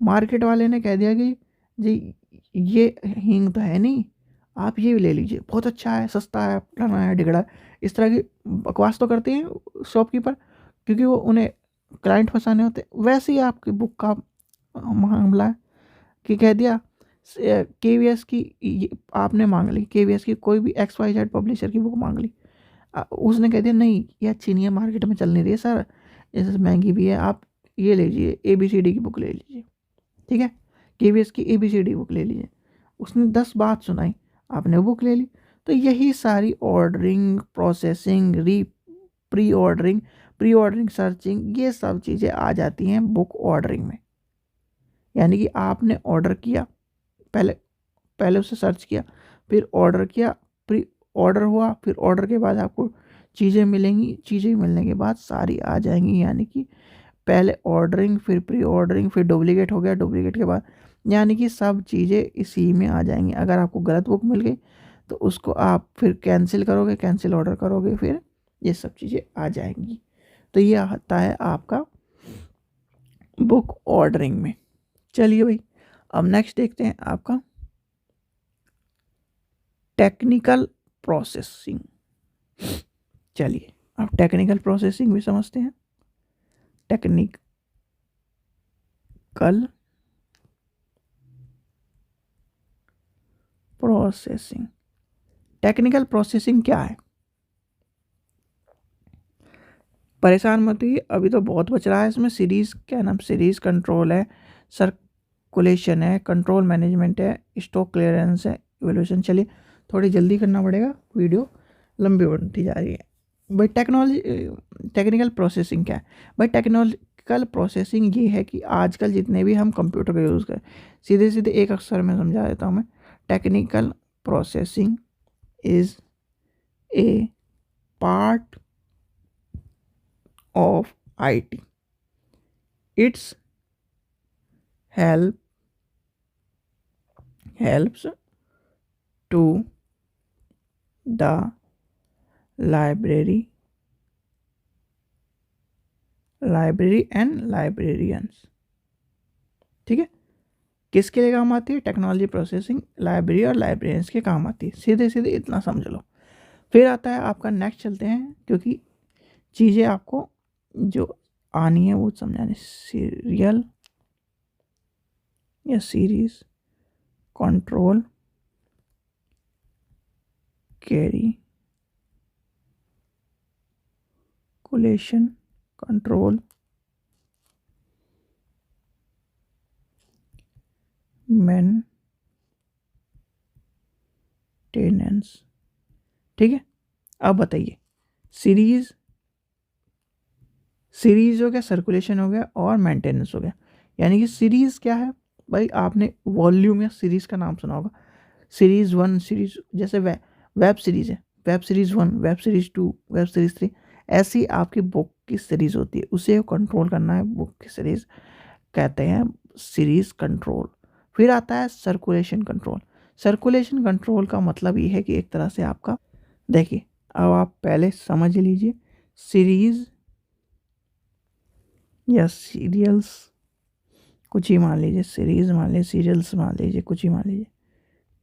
A: मार्केट वाले ने कह दिया कि जी ये हींग तो है नहीं, आप ये ले लीजिए, बहुत अच्छा है, सस्ता है, फलाना है, ढिगड़ा है। इस तरह की बकवास तो करते हैं शॉपकीपर, क्योंकि वो उन्हें क्लाइंट फंसाने होते हैं। वैसे ही आपकी बुक का मामला है कि कह दिया KVS की आपने मांग ली, KVS की कोई भी XYZ पब्लिशर की बुक मांग ली, उसने कह दिया नहीं ये अच्छी नहीं है, मार्केट में चल नहीं रही है सर, जैसे महंगी भी है, आप ये ले लीजिए ABCD की बुक ले लीजिए, ठीक है, KVS की ABCD बुक ले लीजिए। उसने 10 बात सुनाई, आपने बुक ले ली। तो यही सारी ordering, processing, pre ordering, searching, ये सब चीज़ें आ जाती हैं बुक ऑर्डरिंग में। यानी कि आपने ऑर्डर किया, पहले पहले उसे सर्च किया, फिर ऑर्डर किया, प्री ऑर्डर हुआ, फिर ऑर्डर के बाद आपको चीज़ें मिलेंगी, चीज़ें मिलने के बाद सारी आ जाएंगी, यानी कि पहले ऑर्डरिंग, फिर प्री ऑर्डरिंग, फिर डुप्लीकेट हो गया, डुप्लीकेट के बाद यानी कि सब चीज़ें इसी में आ जाएंगी। अगर आपको गलत बुक मिल गई तो उसको आप फिर कैंसिल करोगे, कैंसिल ऑर्डर करोगे, फिर ये सब चीज़ें आ जाएंगी। तो ये आता है आपका बुक ऑर्डरिंग में। चलिए भाई, अब नेक्स्ट देखते हैं आपका टेक्निकल प्रोसेसिंग। चलिए अब टेक्निकल प्रोसेसिंग भी समझते हैं। टेक्निकल प्रोसेसिंग, टेक्निकल प्रोसेसिंग क्या है, परेशान मत होइए, अभी तो बहुत बच रहा है इसमें। सीरीज क्या नाम, सीरीज कंट्रोल है, सर्कुलेशन है, कंट्रोल मैनेजमेंट है, स्टॉक क्लियरेंस है, इवोल्यूशन। चलिए थोड़ी जल्दी करना पड़ेगा, वीडियो लंबी बनती जा रही है। भाई टेक्निकल प्रोसेसिंग क्या है? भाई टेक्निकल प्रोसेसिंग ये है कि आजकल जितने भी हम कंप्यूटर का यूज़ करें, सीधे सीधे एक अक्षर में समझा देता हूँ मैं। Technical processing is a part of IT. It's helps to the library and librarians. ठीक है, किसके लिए काम आती है? टेक्नोलॉजी प्रोसेसिंग लाइब्रेरी और लाइब्रेरियंस के काम आती है। सीधे सीधे इतना समझ लो। फिर आता है आपका नेक्स्ट, चलते हैं क्योंकि चीज़ें आपको जो आनी है वो समझाने। सीरियल या series control calculation control maintenance. ठीक है, अब बताइए, सीरीज हो गया, सर्कुलेशन हो गया और मेंटेनेंस हो गया। यानी कि सीरीज क्या है भाई? आपने वॉल्यूम या सीरीज का नाम सुना होगा। सीरीज 1, सीरीज जैसे वेब सीरीज है, web series 1, web series 2, web series 3। ऐसी आपकी बुक की सीरीज होती है, उसे कंट्रोल करना है, बुक की सीरीज कहते हैं सीरीज कंट्रोल। फिर आता है सर्कुलेशन कंट्रोल। सर्कुलेशन कंट्रोल का मतलब ये है कि एक तरह से आपका, देखिए अब आप पहले समझ लीजिए, सीरीज या सीरियल्स, कुछ ही मान लीजिए, सीरीज मान लीजिए, सीरियल्स मान लीजिए, कुछ ही मान लीजिए,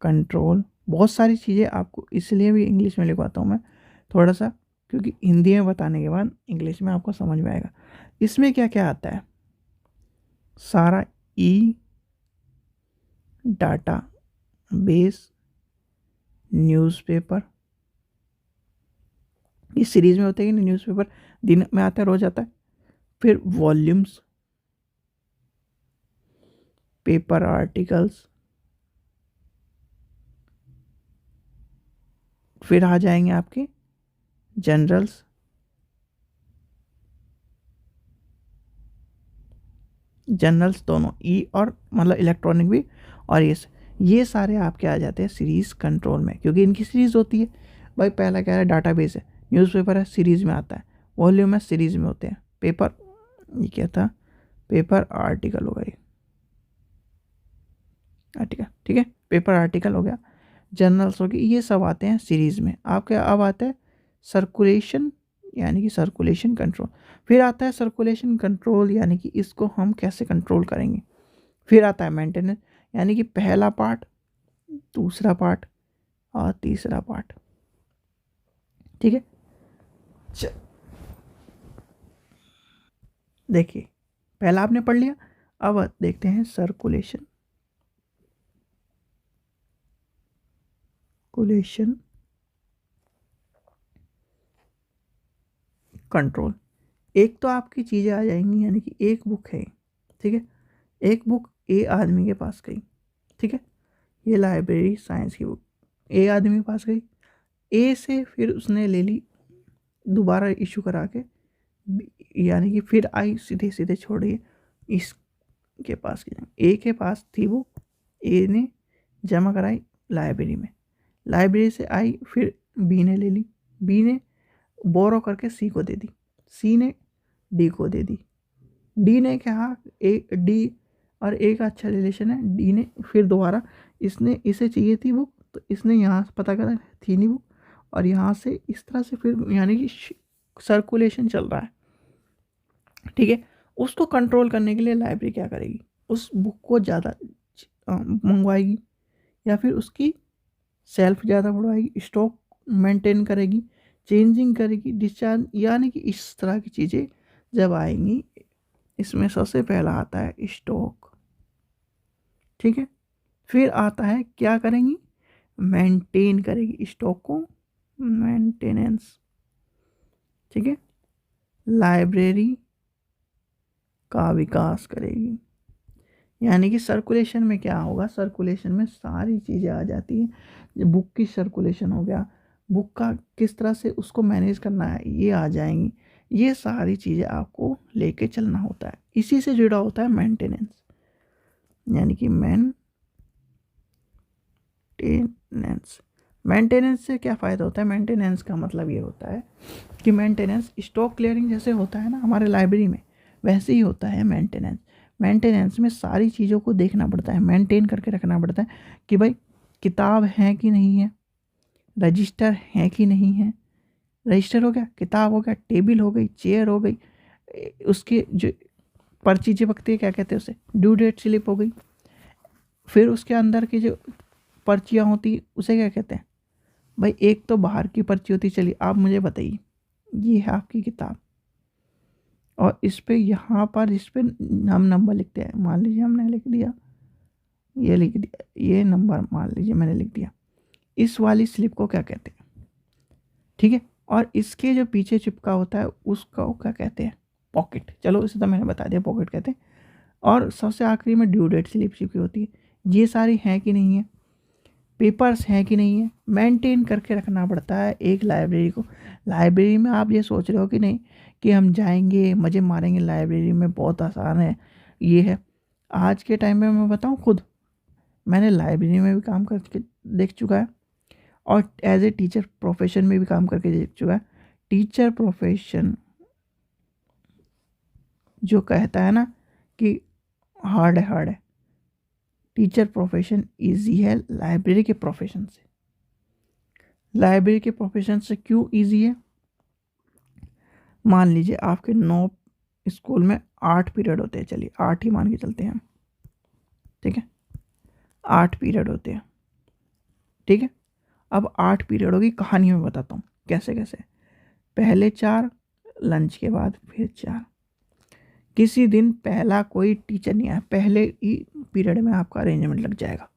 A: कंट्रोल, बहुत सारी चीज़ें आपको इसलिए भी इंग्लिश में लिखवाता हूँ मैं थोड़ा सा, क्योंकि हिंदी में बताने के बाद इंग्लिश में आपको समझ में आएगा। इसमें क्या क्या आता है? सारा ई डाटा बेस, न्यूज़पेपर, इस सीरीज में होते हैं कि नहीं, न्यूज़पेपर दिन में आता है, रोज आता है। फिर वॉल्यूम्स, पेपर आर्टिकल्स, फिर आ जाएंगे आपके जनरल्स, दोनों ई और मतलब इलेक्ट्रॉनिक भी, और ये सारे आपके आ जाते हैं सीरीज कंट्रोल में, क्योंकि इनकी सीरीज होती है। भाई पहला क्या है? डाटाबेस है, न्यूज़पेपर है, सीरीज में आता है, वॉल्यूम है, सीरीज में होते हैं, पेपर, ये क्या था? पेपर आर्टिकल होगा ये, आर्टिकल, ठीक है, पेपर आर्टिकल हो गया, जर्नल्स हो गए, ये सब आते हैं सीरीज में। आपके अब आता है सर्कुलेशन, यानी कि सर्कुलेशन कंट्रोल। फिर आता है सर्कुलेशन कंट्रोल, यानी कि इसको हम कैसे कंट्रोल करेंगे। फिर आता है मेंटेनेंस, यानी कि पहला पार्ट, दूसरा पार्ट और तीसरा पार्ट। ठीक है, देखिए पहला आपने पढ़ लिया, अब देखते हैं सर्कुलेशन कंट्रोल। एक तो आपकी चीज़ें आ जाएंगी, यानी कि एक बुक है, ठीक है, एक बुक ए आदमी के पास गई, ठीक है, ये लाइब्रेरी साइंस की बुक ए आदमी के पास गई, ए से फिर उसने ले ली, दोबारा इशू करा के, यानी कि फिर आई, सीधे सीधे छोड़िए, इसके पास की, ए के पास थी वो, ए ने जमा कराई लाइब्रेरी में, लाइब्रेरी से आई, फिर बी ने ले ली, बी ने बोरो करके सी को दे दी, सी ने डी को दे दी, डी ने कहा, ए डी और ए का अच्छा रिलेशन है, डी ने फिर दोबारा, इसने इसे चाहिए थी बुक, तो इसने यहाँ से पता करा, थी नहीं बुक, और यहाँ से इस तरह से फिर, यानी कि सर्कुलेशन चल रहा है। ठीक है, उसको कंट्रोल करने के लिए लाइब्रेरी क्या करेगी? उस बुक को ज़्यादा मंगवाएगी, या फिर उसकी सेल्फ ज़्यादा बढ़वाएगी, स्टॉक मेंटेन करेगी, चेंजिंग करेगी, डिस्चार्ज, यानी कि इस तरह की चीज़ें जब आएंगी, इसमें सबसे पहला आता है स्टॉक। ठीक है, फिर आता है क्या करेंगी? मेंटेन करेगी स्टॉक को, मेंटेनेंस। ठीक है, लाइब्रेरी का विकास करेगी, यानी कि सर्कुलेशन में क्या होगा? सर्कुलेशन में सारी चीज़ें आ जाती हैं, बुक की सर्कुलेशन हो गया, बुक का किस तरह से उसको मैनेज करना है, ये आ जाएंगी। ये सारी चीज़ें आपको लेके चलना होता है। इसी से जुड़ा होता है मेंटेनेंस, यानी कि मेंटेनेंस से क्या फ़ायदा होता है? मेंटेनेंस का मतलब ये होता है कि मेंटेनेंस स्टॉक क्लियरिंग जैसे होता है ना हमारे लाइब्रेरी में, वैसे ही होता है मेंटेनेंस। मेंटेनेंस में सारी चीज़ों को देखना पड़ता है, मेंटेन करके रखना पड़ता है कि भाई किताब है कि नहीं है, रजिस्टर है कि नहीं है। रजिस्टर हो गया, किताब हो गया, टेबल हो गई, चेयर हो गई, उसके जो पर्ची चिपकती है क्या कहते हैं उसे, ड्यू डेट स्लिप हो गई। फिर उसके अंदर की जो पर्चियाँ होती उसे क्या कहते हैं भाई? एक तो बाहर की पर्ची होती। चलिए आप मुझे बताइए, ये है आपकी किताब और इस पे यहाँ पर इस पे हम नंबर लिखते हैं। मान लीजिए हमने लिख दिया, ये लिख दिया, ये नंबर मान लीजिए मैंने लिख दिया। इस वाली स्लिप को क्या कहते हैं? ठीक है। और इसके जो पीछे चिपका होता है उसका क्या कहते हैं? पॉकेट। चलो इसे तो मैंने बता दिया, पॉकेट कहते हैं। और सबसे आखिरी में ड्यू डेट स्लिप चिपकी होती है। ये सारी हैं कि नहीं है, पेपर्स हैं कि नहीं है, मेंटेन करके रखना पड़ता है एक लाइब्रेरी को। लाइब्रेरी में आप ये सोच रहे हो कि नहीं कि हम जाएंगे मज़े मारेंगे, लाइब्रेरी में बहुत आसान है, ये है। आज के टाइम में मैं बताऊं, खुद मैंने लाइब्रेरी में भी काम करके देख चुका है और एज ए टीचर प्रोफेशन में भी काम करके देख चुका है। टीचर प्रोफेशन जो कहता है ना कि हार्ड है, टीचर प्रोफेशन इजी है लाइब्रेरी के प्रोफेशन से। लाइब्रेरी के प्रोफेशन से क्यों इजी है? मान लीजिए आपके 9 स्कूल में 8 पीरियड होते हैं, चलिए 8 ही मान के चलते हैं हम, ठीक है। 8 पीरियड होते हैं, ठीक है। अब 8 पीरियडों की कहानी मैं बताता हूँ कैसे कैसे। पहले 4, लंच के बाद फिर 4। किसी दिन पहला कोई टीचर नहीं आया, पहले ही पीरियड में आपका अरेंजमेंट लग जाएगा,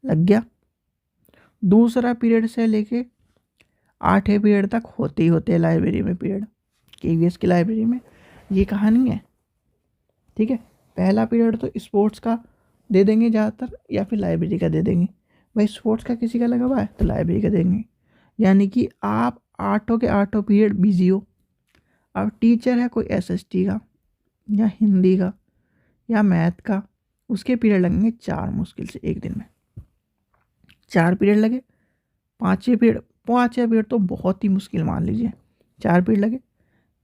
A: लग गया। दूसरा पीरियड से लेके 8वें पीरियड तक होते ही होते हैं लाइब्रेरी में पीरियड, केवीएस की लाइब्रेरी में। ये कहानी है, ठीक है। पहला पीरियड तो स्पोर्ट्स का दे देंगे ज़्यादातर, या फिर लाइब्रेरी का दे देंगे। भाई स्पोर्ट्स का किसी का लगा हुआ है तो लाइब्रेरी का देंगे। यानी कि आप 8 के 8 पीरियड बिजी हो। अब टीचर है कोई एसएसटी का या हिंदी का या मैथ का, उसके पीरियड लगेंगे 4 मुश्किल से एक दिन में। 4 पीरियड लगे, 5वें पीरियड तो बहुत ही मुश्किल मान लीजिए। 4 पीरियड लगे,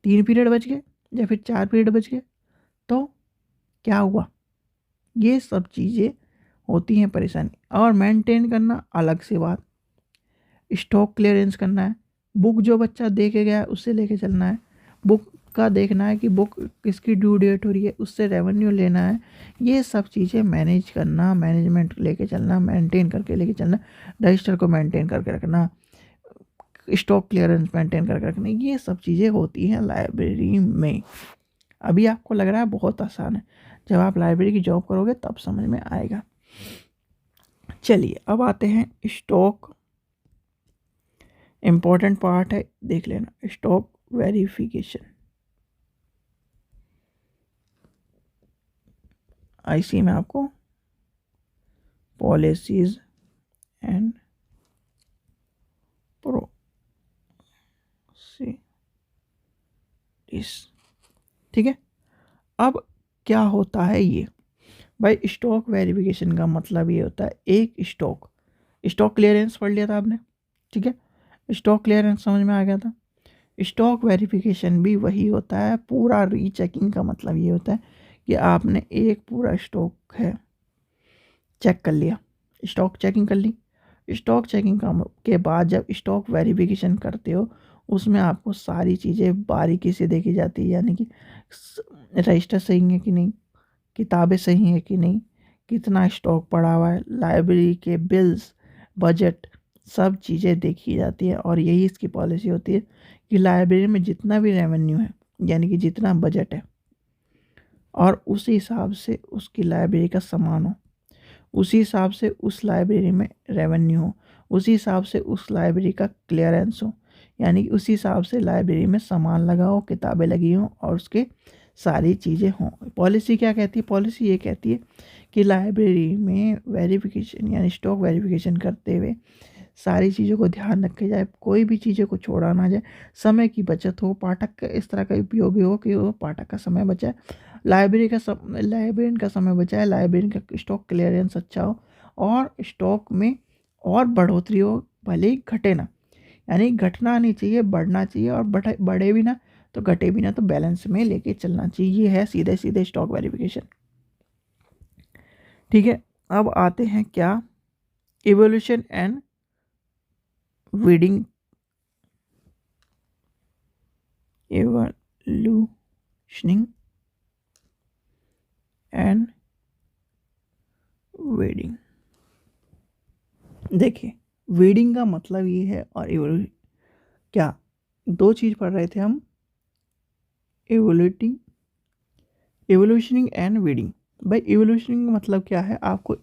A: 3 पीरियड बच गए या फिर 4 पीरियड बच गए, तो क्या हुआ? ये सब चीज़ें होती हैं परेशानी। और मेंटेन करना अलग से बात, स्टॉक क्लियरेंस करना है, बुक जो बच्चा दे के गया है उससे लेके चलना है, बुक का देखना है कि बुक किसकी ड्यू डेट हो रही है, उससे रेवेन्यू लेना है। ये सब चीज़ें मैनेज करना, मैनेजमेंट लेके चलना, मेंटेन करके लेके चलना, रजिस्टर को मेंटेन करके रखना, स्टॉक क्लियरेंस मेंटेन करके रखना, ये सब चीज़ें होती हैं लाइब्रेरी में। अभी आपको लग रहा है बहुत आसान है, जब आप लाइब्रेरी की जॉब करोगे तब समझ में आएगा। चलिए अब आते हैं स्टॉक, इम्पोर्टेंट पार्ट है, देख लेना, स्टॉक वेरिफिकेशन। आईसी में आपको पॉलिसीज एंड प्रोसीडिंग्स, ठीक है। अब क्या होता है ये भाई? स्टॉक वेरिफिकेशन का मतलब ये होता है एक स्टॉक क्लियरेंस पढ़ लिया था आपने, ठीक है। स्टॉक क्लियरेंस समझ में आ गया था। स्टॉक वेरिफिकेशन भी वही होता है, पूरा रीचेकिंग का मतलब ये होता है कि आपने एक पूरा स्टॉक है चेक कर लिया, स्टॉक चेकिंग कर ली। स्टॉक चेकिंग के बाद जब स्टॉक वेरिफिकेशन करते हो उसमें आपको सारी चीज़ें बारीकी से देखी जाती है, यानी कि रजिस्टर सही है कि नहीं, किताबें सही हैं कि नहीं, कितना स्टॉक पड़ा हुआ है, लाइब्रेरी के बिल्स, बजट, सब चीज़ें देखी जाती है। और यही इसकी पॉलिसी होती है कि लाइब्रेरी में जितना भी रेवेन्यू है, यानी कि जितना बजट है, और उसी हिसाब से उसकी लाइब्रेरी का सामान हो, उसी हिसाब से उस लाइब्रेरी में रेवेन्यू हो, उसी हिसाब से उस लाइब्रेरी का क्लियरेंस हो, यानी कि उसी हिसाब से लाइब्रेरी में सामान लगा हो, किताबें लगी हों और उसके सारी चीज़ें हों। पॉलिसी क्या कहती है? पॉलिसी ये कहती है कि लाइब्रेरी में वेरिफिकेशन यानी स्टॉक वेरिफिकेशन करते हुए सारी चीज़ों को ध्यान रखे जाए, कोई भी चीज़ों को छोड़ा ना जाए, समय की बचत हो, पाठक का इस तरह का उपयोगी हो कि वो पाठक का समय बचाए, लाइब्रेरियन का समय बचाए, लाइब्रेरियन का स्टॉक क्लियरेंस अच्छा हो और स्टॉक में और बढ़ोतरी हो, भले ही घटे ना, यानी घटना नहीं चाहिए, बढ़ना चाहिए, और बढ़े भी ना तो घटे भी ना, तो बैलेंस में लेके चलना चाहिए। ये है सीधे सीधे स्टॉक वेरिफिकेशन। ठीक है, अब आते हैं क्या, evolution and weeding, evolutioning and weeding. देखिए, वीडिंग का मतलब ये है, और क्या, दो चीज़ पढ़ रहे थे हम, इवोल्यूटिंग, इवोल्यूशनिंग एंड वीडिंग। भाई इवोल्यूशनिंग का मतलब क्या है, आपको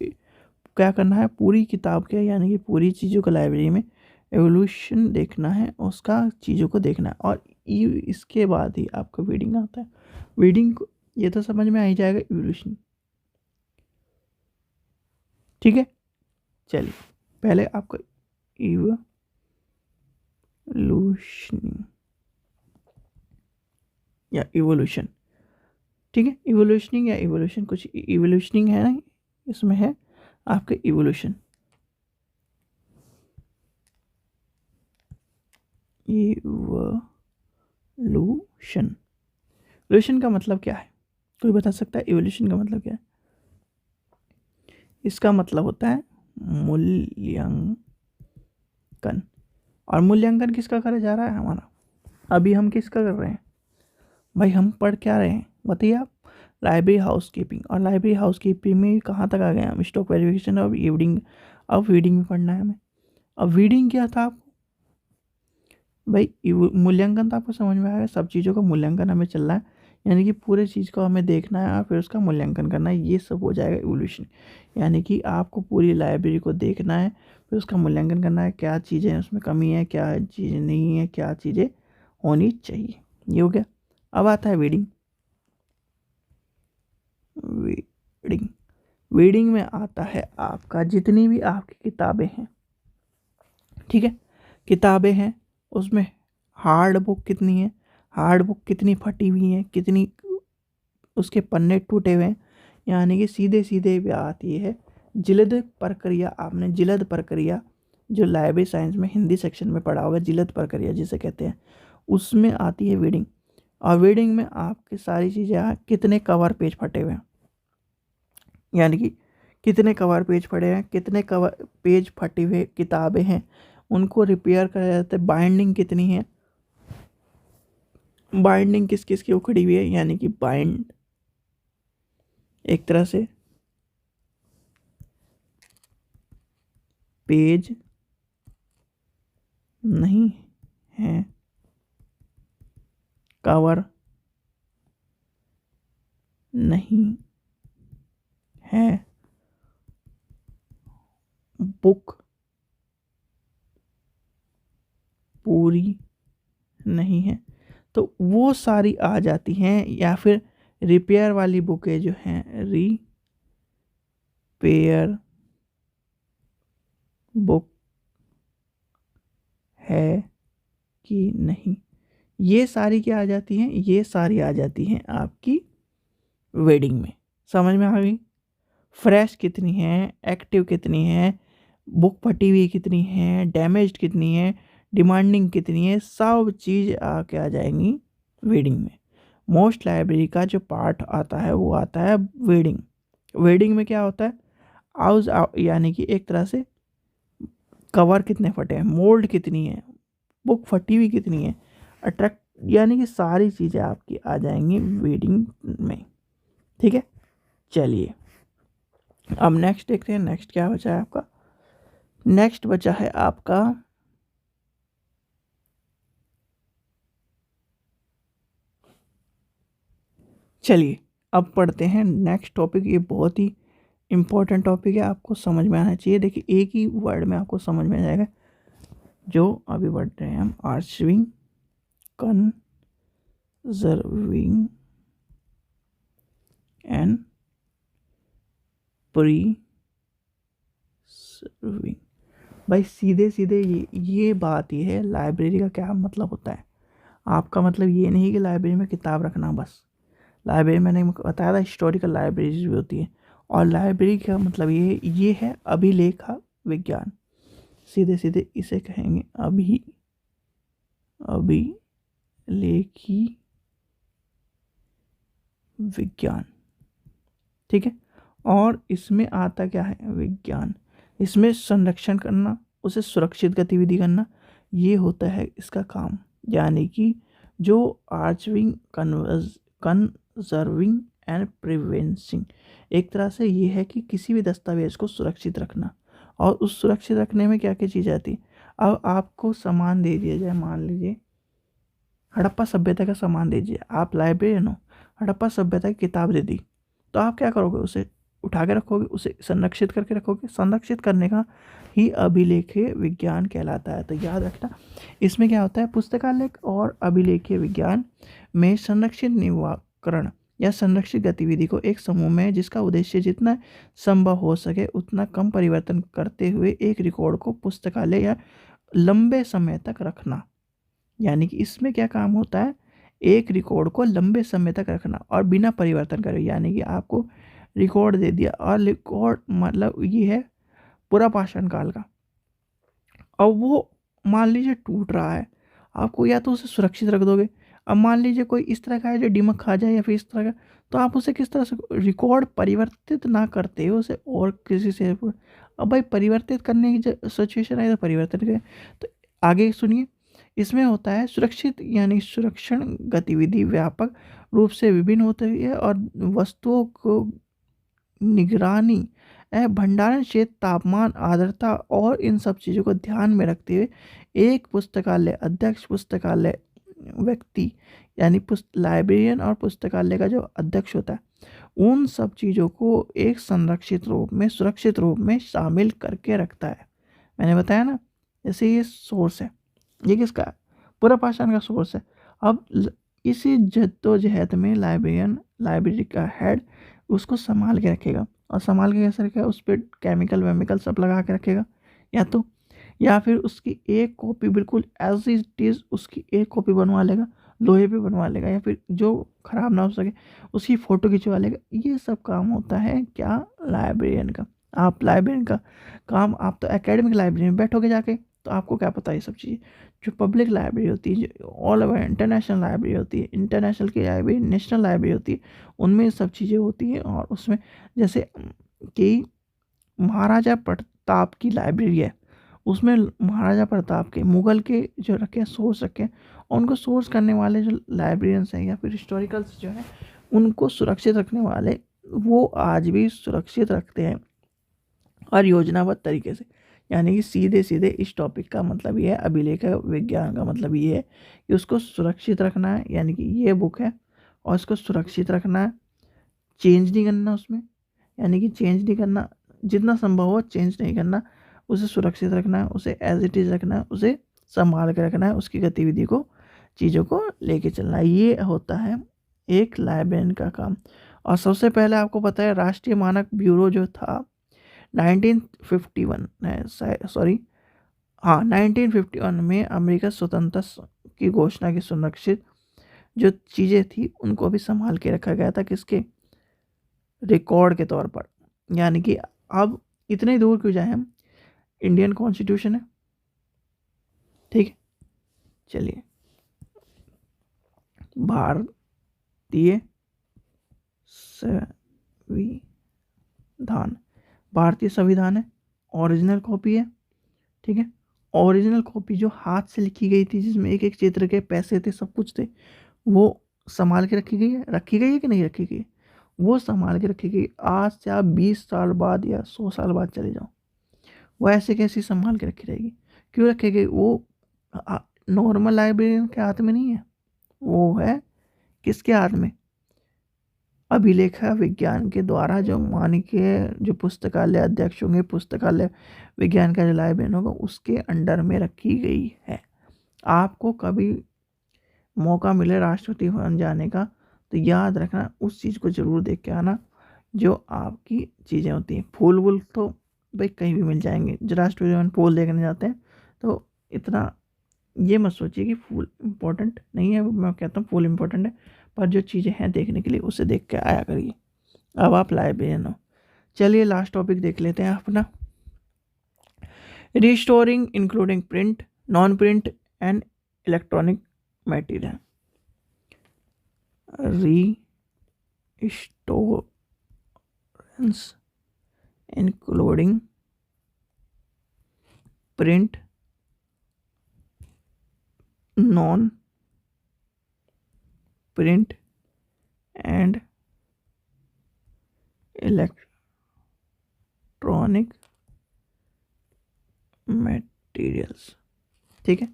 A: क्या करना है, पूरी किताब के यानी कि पूरी चीज़ों का लाइब्रेरी में एवोल्यूशन देखना है, उसका चीज़ों को देखना है, और इसके बाद ही आपका वीडिंग आता है। वीडिंग को ये तो समझ में आ ही जाएगा, एवोल्यूशन। ठीक है, चलिए पहले आपका इवोल्यूशनिंग या इवोल्यूशन। ठीक है, इवोल्यूशनिंग या इवोल्यूशन, कुछ इवोल्यूशनिंग है ना, इसमें है आपका इवोल्यूशन। इवोल्यूशन, इवोल्यूशन का मतलब क्या है, कोई बता सकता है इवोल्यूशन का मतलब क्या है? इसका मतलब होता है मूल्यांकन। और मूल्यांकन किसका करा जा रहा है हमारा, अभी हम किसका कर रहे हैं भाई, हम पढ़ क्या रहे हैं बताइए आप, लाइब्रेरी हाउस कीपिंग। और लाइब्रेरी हाउस कीपिंग में कहाँ तक आ गए हम, स्टॉक वेरिफिकेशन और वीडिंग। अब वीडिंग में पढ़ना है हमें। अब वीडिंग क्या था आप भाई, मूल्यांकन तो आपको समझ में आएगा, सब चीज़ों का मूल्यांकन हमें चलना है, यानी कि पूरे चीज़ को हमें देखना है और फिर उसका मूल्यांकन करना है, ये सब हो जाएगा इवोल्यूशन। यानी कि आपको पूरी लाइब्रेरी को देखना है, फिर उसका मूल्यांकन करना है, क्या चीज़ें उसमें कमी है, क्या चीज़ें नहीं है, क्या चीज़ें होनी चाहिए, ये हो गया। अब आता है वीडिंग। वीडिंग, वीडिंग में आता है आपका जितनी भी आपकी किताबें हैं, ठीक है, किताबें हैं, उसमें हार्ड बुक कितनी है, हार्ड बुक कितनी फटी हुई है, कितनी उसके पन्ने टूटे हुए हैं, यानी कि सीधे सीधे बात ये है, जिल्द प्रक्रिया, आपने जिल्द प्रक्रिया जो लाइब्रेरी साइंस में हिंदी सेक्शन में पढ़ा होगा, जिल्द प्रक्रिया जिसे कहते हैं, उसमें आती है वीडिंग। और वीडिंग में आपकी सारी चीज़ें, कितने कवर पेज फटे हुए हैं, यानी कि कितने कवर पेज फटे हैं, कितने कवर पेज फटे हुए किताबें हैं, उनको रिपेयर करा जाता है, बाइंडिंग कितनी है, बाइंडिंग किस किस की उखड़ी हुई है, यानी कि बाइंड एक तरह से पेज नहीं है, कवर नहीं है, बुक पूरी नहीं है, तो वो सारी आ जाती हैं। या फिर रिपेयर वाली बुकें जो हैं, रिपेयर बुक है कि नहीं, ये सारी क्या आ जाती हैं, ये सारी आ जाती हैं आपकी वेडिंग में। समझ में आ गई, फ्रेश कितनी है, एक्टिव कितनी है, बुक फटी हुई कितनी है, डैमेज्ड कितनी है, डिमांडिंग कितनी है, सब चीज़ आके आ जाएंगी वेडिंग में। मोस्ट लाइब्रेरी का जो पार्ट आता है वो आता है वेडिंग। वेडिंग में क्या होता है, आउज यानी कि एक तरह से कवर कितने फटे हैं, मोल्ड कितनी है, बुक फटी हुई कितनी है, अट्रैक्ट, यानी कि सारी चीज़ें आपकी आ जाएंगी वेडिंग में। ठीक है, चलिए अब नेक्स्ट देखते हैं, नेक्स्ट क्या बचा है आपका, नेक्स्ट बचा है आपका चलिए अब पढ़ते हैं नेक्स्ट टॉपिक। ये बहुत ही इंपॉर्टेंट टॉपिक है, आपको समझ में आना चाहिए। देखिए एक ही वर्ड में आपको समझ में आ जाएगा, जो अभी बढ़ रहे हैं हम, आर्चिविंग, कंजर्विंग एंड प्रीसर्विंग। भाई सीधे सीधे ये बात ये है, लाइब्रेरी का क्या मतलब होता है। आपका मतलब ये नहीं कि लाइब्रेरी में किताब रखना बस। लाइब्रेरी मैंने बताया था हिस्टोरिकल लाइब्रेरीज भी होती है, और लाइब्रेरी का मतलब ये है अभिलेखा विज्ञान। सीधे सीधे इसे कहेंगे अभिलेखी विज्ञान। ठीक है। और इसमें आता क्या है विज्ञान, इसमें संरक्षण करना, उसे सुरक्षित गतिविधि करना, ये होता है इसका काम। यानी कि जो आर्चिविंग, कंजर्विंग एंड प्रिवेंसिंग, एक तरह से ये है कि किसी भी दस्तावेज को सुरक्षित रखना। और उस सुरक्षित रखने में क्या क्या चीज़ आती है। अब आपको सामान दे दिया जाए, मान लीजिए हड़प्पा सभ्यता का सामान दीजिए, आप लाइब्रेरियन हो, हड़प्पा सभ्यता की किताब दे दी, तो आप क्या करोगे, उसे उठा के रखोगे, उसे संरक्षित करके रखोगे। संरक्षित करने का ही अभिलेखीय विज्ञान कहलाता है। तो याद रखना, इसमें क्या होता है, पुस्तकालय और अभिलेखीय विज्ञान में संरक्षित निवारण या संरक्षित गतिविधि को एक समूह में, जिसका उद्देश्य जितना संभव हो सके उतना कम परिवर्तन करते हुए एक रिकॉर्ड को पुस्तकालय या लंबे समय तक रखना। यानी कि इसमें क्या काम होता है, एक रिकॉर्ड को लंबे समय तक रखना और बिना परिवर्तन करे। यानी कि आपको रिकॉर्ड दे दिया, और रिकॉर्ड मतलब ये है पूरा पाषाण काल का, और वो मान लीजिए टूट रहा है, आपको या तो उसे सुरक्षित रख दोगे। अब मान लीजिए कोई इस तरह का है जो डिमक खा जाए या फिर इस तरह का, तो आप उसे किस तरह से रिकॉर्ड परिवर्तित ना करते हो उसे और किसी से। अब भाई परिवर्तित करने की सिचुएशन आए तो परिवर्तन करें। तो आगे सुनिए, इसमें होता है सुरक्षित यानी सुरक्षण गतिविधि व्यापक रूप से विभिन्न होती है और वस्तुओं को निगरानी भंडारण क्षेत्र, तापमान, आर्द्रता और इन सब चीज़ों को ध्यान में रखते हुए एक पुस्तकालय अध्यक्ष, पुस्तकालय व्यक्ति यानी लाइब्रेरियन और पुस्तकालय का जो अध्यक्ष होता है, उन सब चीज़ों को एक संरक्षित रूप में, सुरक्षित रूप में शामिल करके रखता है। मैंने बताया ना, जैसे ये सोर्स है, ये किसका है, पूरा पाषाण का सोर्स है। अब इसी जद्दोजहद में लाइब्रेरियन, लाइब्रेरी का हेड उसको संभाल के रखेगा, और संभाल के कैसे रखेगा, उस पर केमिकल वेमिकल सब लगा के रखेगा, या फिर उसकी एक कॉपी बिल्कुल एज इट इज़ उसकी एक कॉपी बनवा लेगा, लोहे पे बनवा लेगा, या फिर जो ख़राब ना हो सके उसकी फ़ोटो खिंचवा लेगा। ये सब काम होता है क्या, लाइब्रेरियन का। आप लाइब्रेरियन का काम, आप तो एकेडमिक लाइब्रेरी में बैठोगे जाके, तो आपको क्या पता है ये सब चीज़ें। जो पब्लिक लाइब्रेरी होती है, जो ऑल ओवर इंटरनेशनल लाइब्रेरी होती है, इंटरनेशनल की लाइब्रेरी, नेशनल लाइब्रेरी होती है, उनमें ये सब चीज़ें होती हैं। और उसमें जैसे कि महाराजा प्रताप की लाइब्रेरी है, उसमें महाराजा प्रताप के, मुगल के जो रखे हैं सोर्स रखे हैं, और उनको सोर्स करने वाले जो लाइब्रेरियंस हैं या फिर हिस्टोरिकल्स जो हैं, उनको सुरक्षित रखने वाले वो आज भी सुरक्षित रखते हैं और योजनाबद्ध तरीके से। यानी कि सीधे सीधे इस टॉपिक का मतलब ये है, अभिलेख विज्ञान का मतलब ये है कि उसको सुरक्षित रखना है। यानी कि ये बुक है और इसको सुरक्षित रखना है, चेंज नहीं करना उसमें, यानी कि चेंज नहीं करना, जितना संभव हो चेंज नहीं करना, उसे सुरक्षित रखना है, उसे एज इट इज़ रखना है, उसे संभाल के रखना है, उसकी गतिविधि को, चीज़ों को लेके चलना है। ये होता है एक लाइब्रेरियन का काम। और सबसे पहले आपको पता है राष्ट्रीय मानक ब्यूरो जो था 1951 है, सॉरी हाँ 1951 में अमेरिका स्वतंत्रता की घोषणा की संरक्षित जो चीज़ें थी उनको भी संभाल के रखा गया था, किसके, रिकॉर्ड के तौर पर। यानी कि अब इतने दूर क्यों जाए हम, इंडियन कॉन्स्टिट्यूशन है, ठीक है। चलिए, भारतीय संविधान, भारतीय संविधान है, ओरिजिनल कॉपी है, ठीक है। ओरिजिनल कॉपी जो हाथ से लिखी गई थी, जिसमें एक एक चित्र के पैसे थे, सब कुछ थे, वो संभाल के रखी गई है। रखी गई है कि नहीं रखी गई है, वो संभाल के रखी गई। आज से आप 20 साल बाद या 100 साल बाद चले जाओ, वो ऐसे कैसी संभाल के रखी रहेगी, क्यों रखी गई, वो नॉर्मल लाइब्रेरियन के हाथ में नहीं है, वो है किसके हाथ में, अभिलेखा विज्ञान के द्वारा, जो माननीय जो पुस्तकालय अध्यक्ष होंगे, पुस्तकालय विज्ञान का जो लाइब्रेरियन होगा, उसके अंडर में रखी गई है। आपको कभी मौका मिले राष्ट्रपति भवन जाने का, तो याद रखना उस चीज़ को ज़रूर देख के आना, जो आपकी चीज़ें होती हैं। फूल वूल तो भाई कहीं भी मिल जाएंगे। जरा स्टूडियो पोल देखने जाते हैं तो इतना ये मत सोचिए कि फुल इम्पोर्टेंट नहीं है, मैं कहता हूँ फुल इम्पोर्टेंट है, पर जो चीज़ें हैं देखने के लिए उसे देख के आया करिए। अब आप लाइब्रेरियन हो। चलिए लास्ट टॉपिक देख लेते हैं अपना, restoring including print, non print and electronic material. Restorance including print, non print and electronic materials. ठीक है,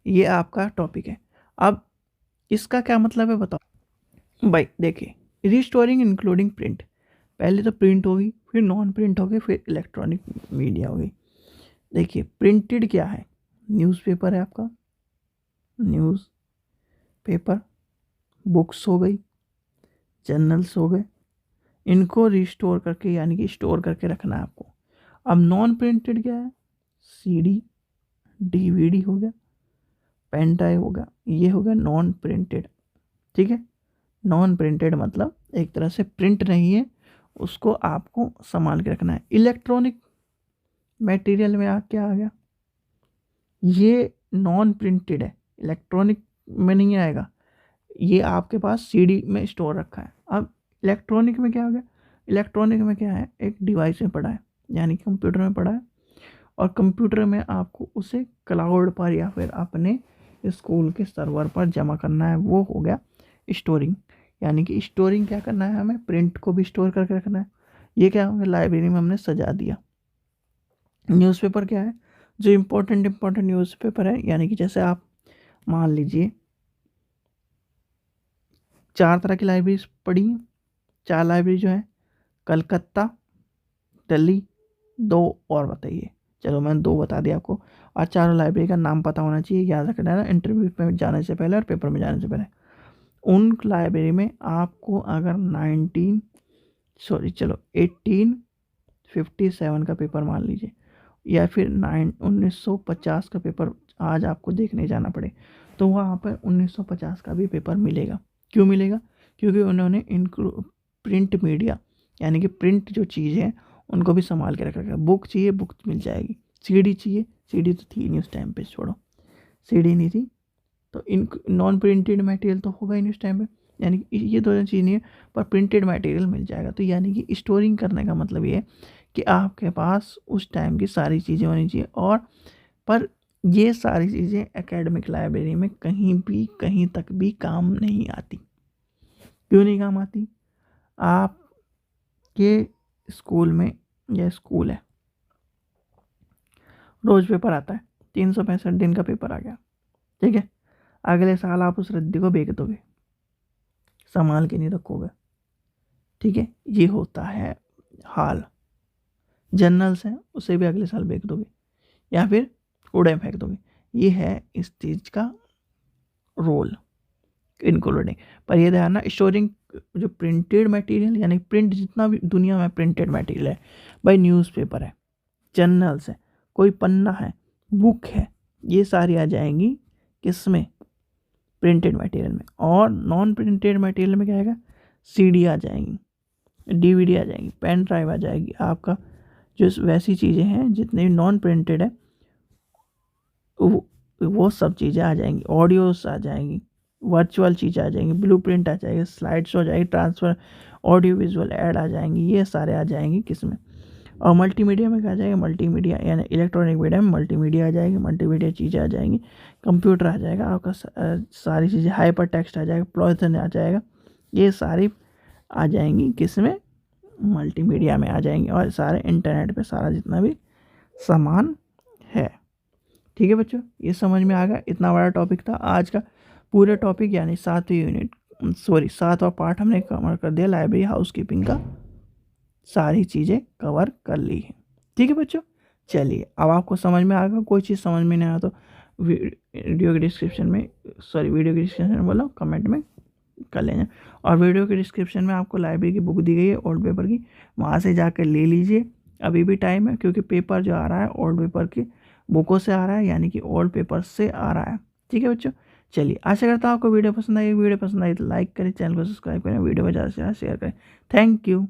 A: ये आपका टॉपिक है। अब इसका क्या मतलब है बताओ भाई। देखिए, रिस्टोरिंग इंक्लूडिंग प्रिंट, पहले तो प्रिंट होगी, फिर नॉन प्रिंट होगी, फिर इलेक्ट्रॉनिक मीडिया होगी। देखिए प्रिंटेड क्या है, न्यूज़पेपर है आपका, न्यूज़ पेपर, बुक्स हो गई, जर्नल्स हो गए, इनको रिस्टोर करके यानी कि स्टोर करके रखना है आपको। अब नॉन प्रिंटेड क्या है, सीडी, डीवीडी हो गया, पेन ड्राइव हो गया, ये हो गया नॉन प्रिंटेड। ठीक है, नॉन प्रिंटेड मतलब एक तरह से प्रिंट नहीं है, उसको आपको संभाल के रखना है। इलेक्ट्रॉनिक मटेरियल में क्या आ गया, ये नॉन प्रिंटेड है, इलेक्ट्रॉनिक में नहीं आएगा, ये आपके पास सीडी में स्टोर रखा है। अब इलेक्ट्रॉनिक में क्या हो गया, इलेक्ट्रॉनिक में क्या है, एक डिवाइस में पड़ा है यानी कंप्यूटर में पड़ा है, और कंप्यूटर में आपको उसे क्लाउड पर या फिर अपने स्कूल के सर्वर पर जमा करना है, वो हो गया स्टोरिंग। यानी कि स्टोरिंग क्या करना है हमें, प्रिंट को भी स्टोर करके रखना है। ये क्या होगा, लाइब्रेरी में हमने सजा दिया। न्यूज़पेपर क्या है, जो इम्पोर्टेंट न्यूज़पेपर है, यानी कि जैसे आप मान लीजिए 4 तरह की लाइब्रेरी पढ़ी हैं, 4 लाइब्रेरी जो है, कलकत्ता, दिल्ली, 2 और बताइए। चलो मैंने 2 बता दिया आपको, और चारों लाइब्रेरी का नाम पता होना चाहिए, याद रखना है ना, इंटरव्यू में जाने से पहले और पेपर में जाने से पहले। उन लाइब्रेरी में आपको अगर 1857 का पेपर मान लीजिए, या फिर 1950 का पेपर आज आपको देखने जाना पड़े, तो वहाँ पर 1950 का भी पेपर मिलेगा। क्यों मिलेगा, क्योंकि उन्होंने प्रिंट मीडिया यानी कि प्रिंट जो चीज़ है उनको भी संभाल के रखा है। बुक चाहिए, बुक मिल जाएगी, सीडी चाहिए, सीडी तो थी नहीं उस टाइम पे, छोड़ो सीडी नहीं थी, तो इन नॉन प्रिंटेड मटेरियल तो होगा ही नहीं उस टाइम पे, यानी कि ये दोनों चीज़ नहीं है, पर प्रिंटेड मटेरियल मिल जाएगा। तो यानी कि स्टोरिंग करने का मतलब ये है कि आपके पास उस टाइम की सारी चीज़ें होनी चाहिए। और पर ये सारी चीज़ें एकेडमिक लाइब्रेरी में कहीं भी कहीं तक भी काम नहीं आती। क्यों नहीं काम आती, आपके स्कूल में, यह स्कूल है, रोज़ पेपर आता है, 365 दिन का पेपर आ गया, ठीक है, अगले साल आप उस रद्दी को बेच दोगे, संभाल के नहीं रखोगे। ठीक है, ये होता है हाल। जर्नल्स हैं, उसे भी अगले साल बेच दोगे या फिर कूड़े में फेंक दोगे। ये है इस चीज़ का रोल इंक्लूडिंग। पर ये ध्यान ना, स्टोरिंग जो प्रिंटेड मटेरियल यानी प्रिंट, जितना भी दुनिया में प्रिंटेड मटेरियल है भाई, न्यूज़पेपर है, जर्नल्स है, कोई पन्ना है, बुक है, ये सारी आ जाएंगी किसमें, प्रिंटेड मटेरियल में। और नॉन प्रिंटेड मटेरियल में क्या आएगा, सीडी आ जाएंगी, डीवीडी आ जाएंगी, पेन ड्राइव आ जाएगी, आपका जो वैसी चीज़ें हैं जितने भी नॉन प्रिंटेड है वो सब चीज़ें आ जाएंगी, ऑडियोस आ जाएंगी, वर्चुअल चीज़ें आ जाएंगी, ब्लूप्रिंट आ जाएगी, स्लाइड्स हो जाएगी, ट्रांसफर, ऑडियो विजुअल ऐड आ जाएंगी, ये सारे आ जाएंगी किसमें। और मल्टीमीडिया में क्या आ जाएगा, मल्टीमीडिया यानी इलेक्ट्रॉनिक मीडिया में मल्टीमीडिया आ जाएगी, मल्टीमीडिया चीज़ें आ जाएंगी, कंप्यूटर आ जाएगा आपका, सारी चीज़ें, हाइपर टेक्स्ट आ जाएगा, प्लॉयथन आ जाएगा, ये सारी आ जाएंगी किसमें, मल्टीमीडिया में आ जाएंगी। और सारे इंटरनेट पे सारा जितना भी सामान है। ठीक है बच्चों, ये समझ में आ गया, इतना बड़ा टॉपिक था आज का। पूरे टॉपिक यानी 7वां पार्ट हमने कवर कर दिया, लाइब्रेरी हाउसकीपिंग का सारी चीज़ें कवर कर ली है। ठीक है बच्चों, चलिए अब आपको समझ में आ गया। कोई चीज़ समझ में नहीं आया तो वीडियो के डिस्क्रिप्शन में बोलो, कमेंट में कर लेना। और वीडियो के डिस्क्रिप्शन में आपको लाइब्रेरी की बुक दी गई है ओल्ड पेपर की, वहाँ से जाकर ले लीजिए, अभी भी टाइम है, क्योंकि पेपर जो आ रहा है ओल्ड पेपर की बुकों से आ रहा है, यानी कि ओल्ड पेपर से आ रहा है। ठीक है बच्चों, चलिए आशा करता हूँ आपको वीडियो पसंद आई। वीडियो पसंद आई तो लाइक करें, चैनल को सब्सक्राइब करें, वीडियो को ज़्यादा से ज़्यादा शेयर करें। Thank you.